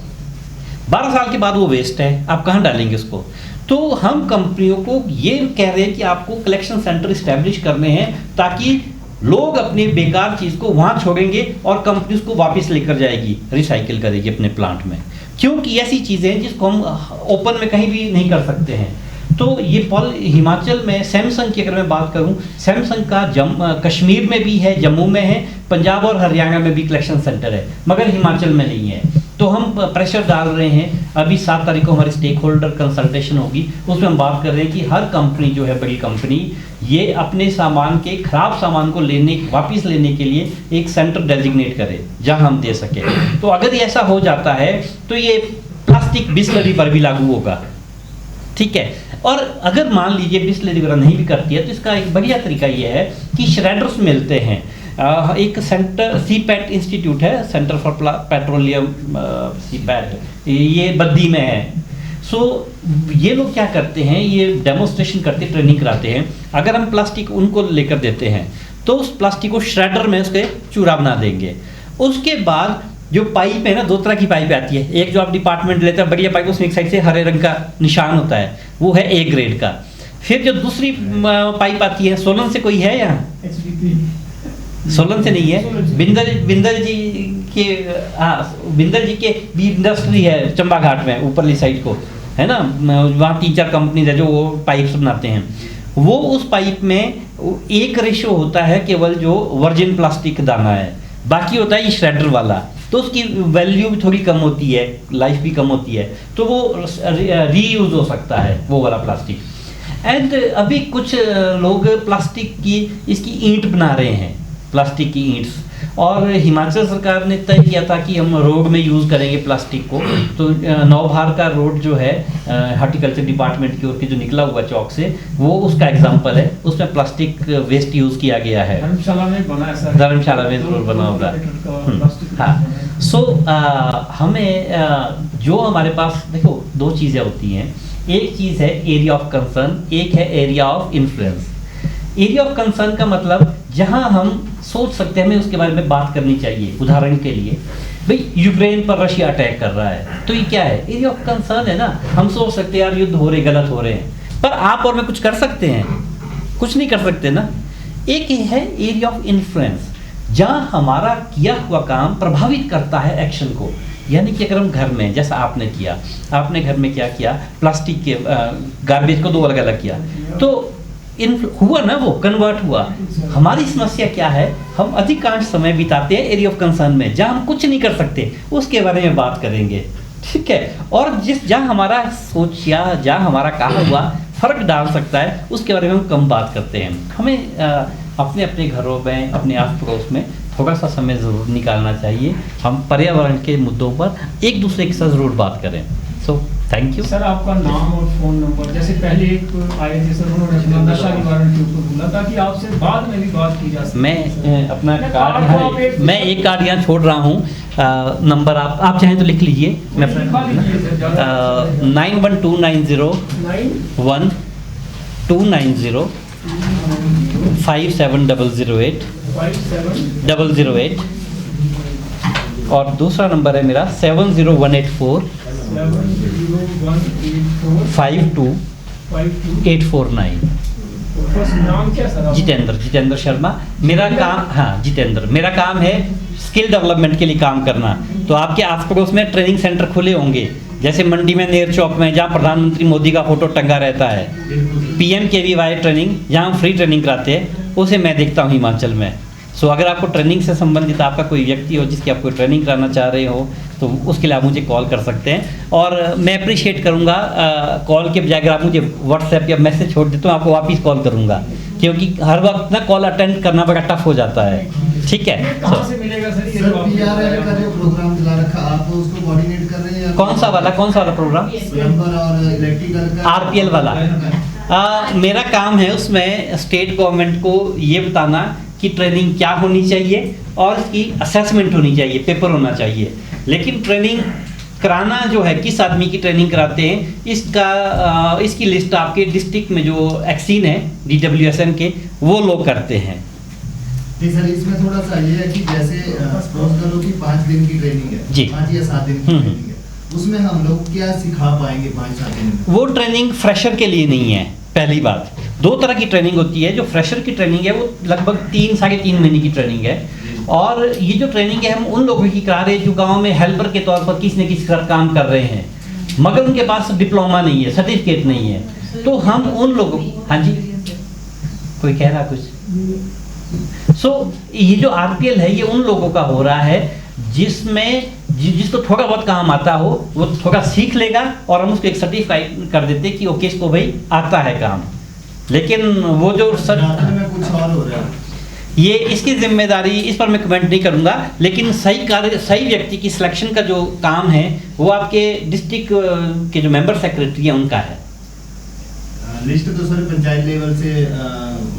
12 साल के बाद वो वेस्ट है, आप कहाँ डालेंगे उसको? तो हम कंपनियों को ये कह रहे हैं कि आपको कलेक्शन सेंटर इस्टेब्लिश करने हैं ताकि लोग अपनी बेकार चीज़ को वहाँ छोड़ेंगे और कंपनी उसको वापस लेकर जाएगी, रिसाइकिल करेगी अपने प्लांट में, क्योंकि ऐसी चीज़ें हैं जिसको हम ओपन में कहीं भी नहीं कर सकते हैं। तो ये हिमाचल में सैमसंग की अगर मैं बात करूं, सैमसंग का कश्मीर में भी है, जम्मू में है, पंजाब और हरियाणा में भी कलेक्शन सेंटर है, मगर हिमाचल में नहीं है। तो हम प्रेशर डाल रहे हैं, अभी 7 तारीख को हमारी स्टेक होल्डर कंसल्टेशन होगी, उसमें हम बात कर रहे हैं कि हर कंपनी जो है, बड़ी कंपनी, ये अपने सामान के खराब सामान को वापस लेने के लिए एक सेंटर डेजिग्नेट करे जहां हम दे सके। तो अगर ऐसा हो जाता है तो ये प्लास्टिक बिस्लरी पर भी लागू होगा, ठीक है। और अगर मान लीजिए बिस्लरी वगैरह नहीं भी करती है तो इसका एक बढ़िया तरीका ये है कि श्रेडर्स मिलते हैं। एक सेंटर सीपैट इंस्टीट्यूट है, सेंटर फॉर पेट्रोलियम सीपैट, ये बद्दी में है। सो ये लोग क्या करते हैं, ये डेमोन्स्ट्रेशन करते, ट्रेनिंग कराते हैं। अगर हम प्लास्टिक उनको लेकर देते हैं तो उस प्लास्टिक को श्रेडर में उसके चूरा बना देंगे। उसके बाद जो पाइप है ना, 2 तरह की पाइप आती है, एक जो आप डिपार्टमेंट लेते हैं बढ़िया पाइप, उसमें एक साइड से हरे रंग का निशान होता है, वो है A ग्रेड का। फिर जो दूसरी पाइप आती है, सोलन से कोई है यहाँ? सोलन से नहीं है, बिंदल जी के, हाँ बिंदल जी के भी इंडस्ट्री है चंबा घाट में ऊपरली साइड को, है ना, वहाँ 3-4 कंपनीज है जो वो पाइप्स बनाते हैं। वो उस पाइप में एक रेशो होता है केवल जो वर्जिन प्लास्टिक दाना है, बाकी होता है ये श्रेडर वाला, तो उसकी वैल्यू भी थोड़ी कम होती है, लाइफ भी कम होती है, तो वो रीयूज हो सकता है वो वाला प्लास्टिक। एंड अभी कुछ लोग प्लास्टिक की इसकी ईंट बना रहे हैं, प्लास्टिक की ईंट्स, और हिमाचल सरकार ने तय किया था कि हम रोड में यूज़ करेंगे प्लास्टिक को। तो नवभार का रोड जो है हॉर्टिकल्चर डिपार्टमेंट की ओर के जो निकला हुआ चौक से, वो उसका एग्जांपल है, उसमें प्लास्टिक वेस्ट यूज़ किया गया है। धर्मशाला में बना है सर, धर्मशाला में जरूर बना होगा। हाँ, सो हमें जो हमारे पास देखो 2 चीज़ें होती हैं, एक चीज़ है एरिया ऑफ कंसर्न, एक है area of influence. Area of concern का मतलब जहां हम सोच सकते हैं हमें उसके बारे में बात करनी चाहिए। उदाहरण के लिए भाई यूक्रेन पर रशिया अटैक कर रहा है, तो ये क्या है, एरिया ऑफ कंसर्न है ना। हम सोच सकते हैं यार युद्ध हो रहे, गलत हो रहे हैं, पर आप और मैं कुछ कर सकते हैं? कुछ नहीं कर सकते ना। एक है एरिया ऑफ इन्फ्लुएंस, जहां हमारा किया हुआ काम प्रभावित करता है एक्शन को। यानी कि अगर हम घर में, जैसा आपने किया, आपने घर में क्या किया, प्लास्टिक के गार्बेज को 2 अलग अलग किया, तो हुआ ना, वो कन्वर्ट हुआ। हमारी समस्या क्या है, हम अधिकांश समय बिताते हैं एरिया ऑफ कंसर्न में, जहां हम कुछ नहीं कर सकते, उसके बारे में बात करेंगे, ठीक है। और जहां हमारा सोच या जहां हमारा कहा हुआ फर्क डाल सकता है, उसके बारे में हम कम बात करते हैं। हमें अपने अपने घरों में, अपने आस पड़ोस में थोड़ा सा समय ज़रूर निकालना चाहिए। हम पर्यावरण के मुद्दों पर एक दूसरे के साथ ज़रूर बात करें। So thank you. सर आपका नाम और फोन नंबर, जैसे पहले एक आए थे सर, उन्होंने अपना नशा निवारण के ऊपर बोला ताकि आपसे बाद में भी बात की जा सके। मैं अपना मैं कार्ड कार्ड को आप एक- मैं एक कार्ड यहाँ छोड़ रहा हूँ, नंबर आप चाहें तो लिख लीजिए। मैं लिखवा लीजिए सर, ज़्यादा 91290 9 1290 57008 57 008 और दूसरा नंबर है मेरा 70184 70184 52 52 849। फर्स्ट नाम क्या सर आपका? जितेंद्र शर्मा। मेरा काम, हाँ जितेंद्र, मेरा काम है स्किल डेवलपमेंट के लिए काम करना। तो आपके आस पड़ोस में ट्रेनिंग सेंटर खुले होंगे, जैसे मंडी में नेर चौक में जहाँ प्रधानमंत्री मोदी का फोटो टंगा रहता है, PMKVY ट्रेनिंग जहाँ फ्री ट्रेनिंग कराते हैं, उसे मैं देखता हूँ हिमाचल में। सो अगर आपको ट्रेनिंग से संबंधित आपका कोई व्यक्ति हो जिसकी आप कोई ट्रेनिंग कराना चाह रहे हो तो उसके लिए आप मुझे कॉल कर सकते हैं। और मैं अप्रिशिएट करूँगा कॉल के बजाय अगर आप मुझे व्हाट्सएप या मैसेज छोड़ देते हो, आपको वापस कॉल करूँगा, क्योंकि हर वक्त ना कॉल अटेंड करना बड़ा टफ हो जाता है। ठीक है कहाँ से मिलेगा सर ये सर जो आपने PRL का जो प्रोग्राम चला रखा, आप उसको कोऑर्डिनेट कर रहे हैं या कौन सा वाला प्रोग्राम? प्लम्बर और इलेक्ट्रिकल का RPL वाला। मेरा काम है उसमें स्टेट गवर्नमेंट को ये बताना कि ट्रेनिंग क्या होनी चाहिए और इसकी असेसमेंट होनी चाहिए, पेपर होना चाहिए। लेकिन ट्रेनिंग कराना जो है, किस आदमी की ट्रेनिंग कराते हैं, इसकी लिस्ट आपके डिस्ट्रिक्ट में जो एक्सीन है DWSN के, वो लोग करते हैं। नहीं सर, इसमें थोड़ा सा ये है कि जैसे सपोज करो कि 5 दिन की ट्रेनिंग है जी। 5 या 7 दिन की ट्रेनिंग है, उसमें हम लोग क्या सिखा पाएंगे 5-7 दिन में? वो ट्रेनिंग फ्रेशर के लिए नहीं है। पहली बात, 2 तरह की ट्रेनिंग होती है। जो फ्रेशर की ट्रेनिंग है वो लगभग 3-3.5 महीने की ट्रेनिंग है, और ये जो ट्रेनिंग है हम उन लोगों की करा रहे हैं जो गांव में हेल्पर के तौर पर किसी न किसी तरह काम कर रहे हैं, मगर उनके पास डिप्लोमा नहीं है, सर्टिफिकेट नहीं है। तो हम उन लोगों, हाँ जी कोई कह रहा कुछ? ये जो RPL है ये उन लोगों का हो रहा है जिसमें जिसको थोड़ा बहुत काम आता हो, वो थोड़ा सीख लेगा और हम उसको एक सर्टिफाइड कर देते कि ओके इसको भाई आता है काम। लेकिन वो जो में कुछ और हो रहा है, ये इसकी जिम्मेदारी, इस पर मैं कमेंट नहीं करूंगा, लेकिन सही व्यक्ति की सिलेक्शन का जो काम है वो आपके डिस्ट्रिक्ट के जो मेंबर सेक्रेटरी है उनका है। लिस्ट तो सर पंचायत लेवल से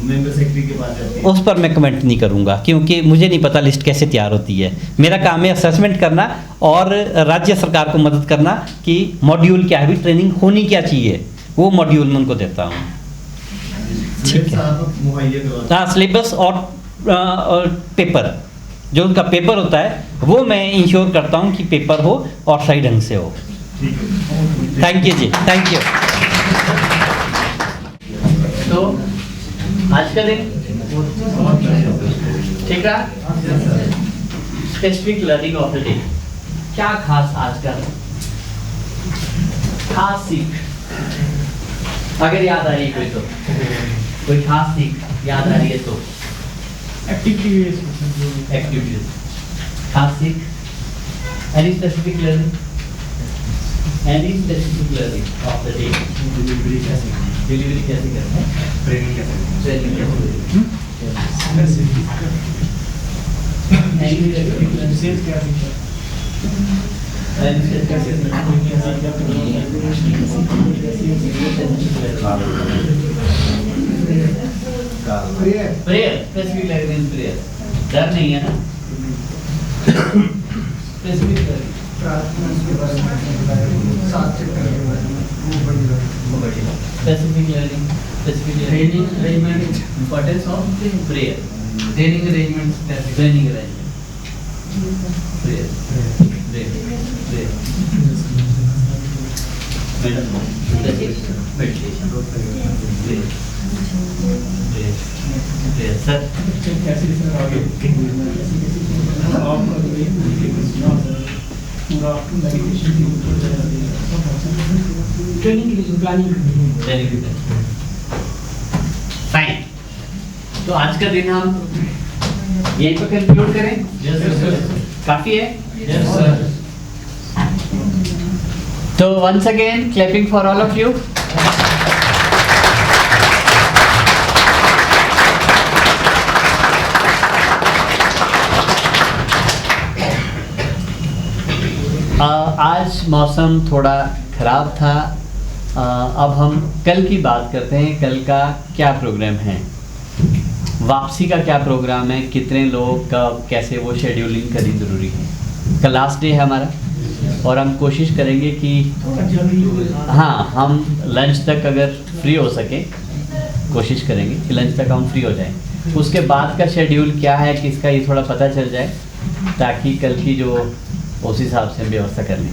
मेंबर सेक्रेटरी के पास जाती है। उस पर मैं कमेंट नहीं करूंगा क्योंकि मुझे नहीं पता लिस्ट कैसे तैयार होती है। मेरा काम है असेसमेंट करना और राज्य सरकार को मदद करना कि मॉड्यूल क्या है, ट्रेनिंग होनी क्या चाहिए, वो मॉड्यूल मैं उनको देता हूँ। ठीक है, हाँ सिलेबस और पेपर, जो उनका पेपर होता है वो मैं इंश्योर करता हूँ कि पेपर हो और सही ढंग से हो। थैंक यू जी, थैंक यू। तो आज का दिन ठीक है, specific learning of the day, क्या खास आज का खास सीख अगर याद आ रही है कोई, तो कोई खास सीख याद आ रही है तो एक्टिविटीज खास सीख, any specific learning of the day, delivery कैसे करते हैं, ट्रेनिंग कैसे प्रेयर, स्पेसिफिक लर्निंग प्रेयर, डर नहीं है ना, specific specific learning, importance of prayer, training arrangements, prayer, meditation, prayer, sir. Training के लिए प्लानिंग। फाइन, तो आज का दिन हम यहीं पर कंक्लूड करें? काफी है? तो once again clapping for all of you. आज मौसम थोड़ा ख़राब था। अब हम कल की बात करते हैं। कल का क्या प्रोग्राम है, वापसी का क्या प्रोग्राम है, कितने लोग का कैसे वो शेड्यूलिंग करनी ज़रूरी है। कल लास्ट डे है हमारा और हम कोशिश करेंगे कि हाँ हम लंच तक अगर फ्री हो सके, कोशिश करेंगे कि लंच तक हम फ्री हो जाएं। उसके बाद का शेड्यूल क्या है किसका, ये थोड़ा पता चल जाए ताकि कल की जो उस हिसाब से हम व्यवस्था कर लें।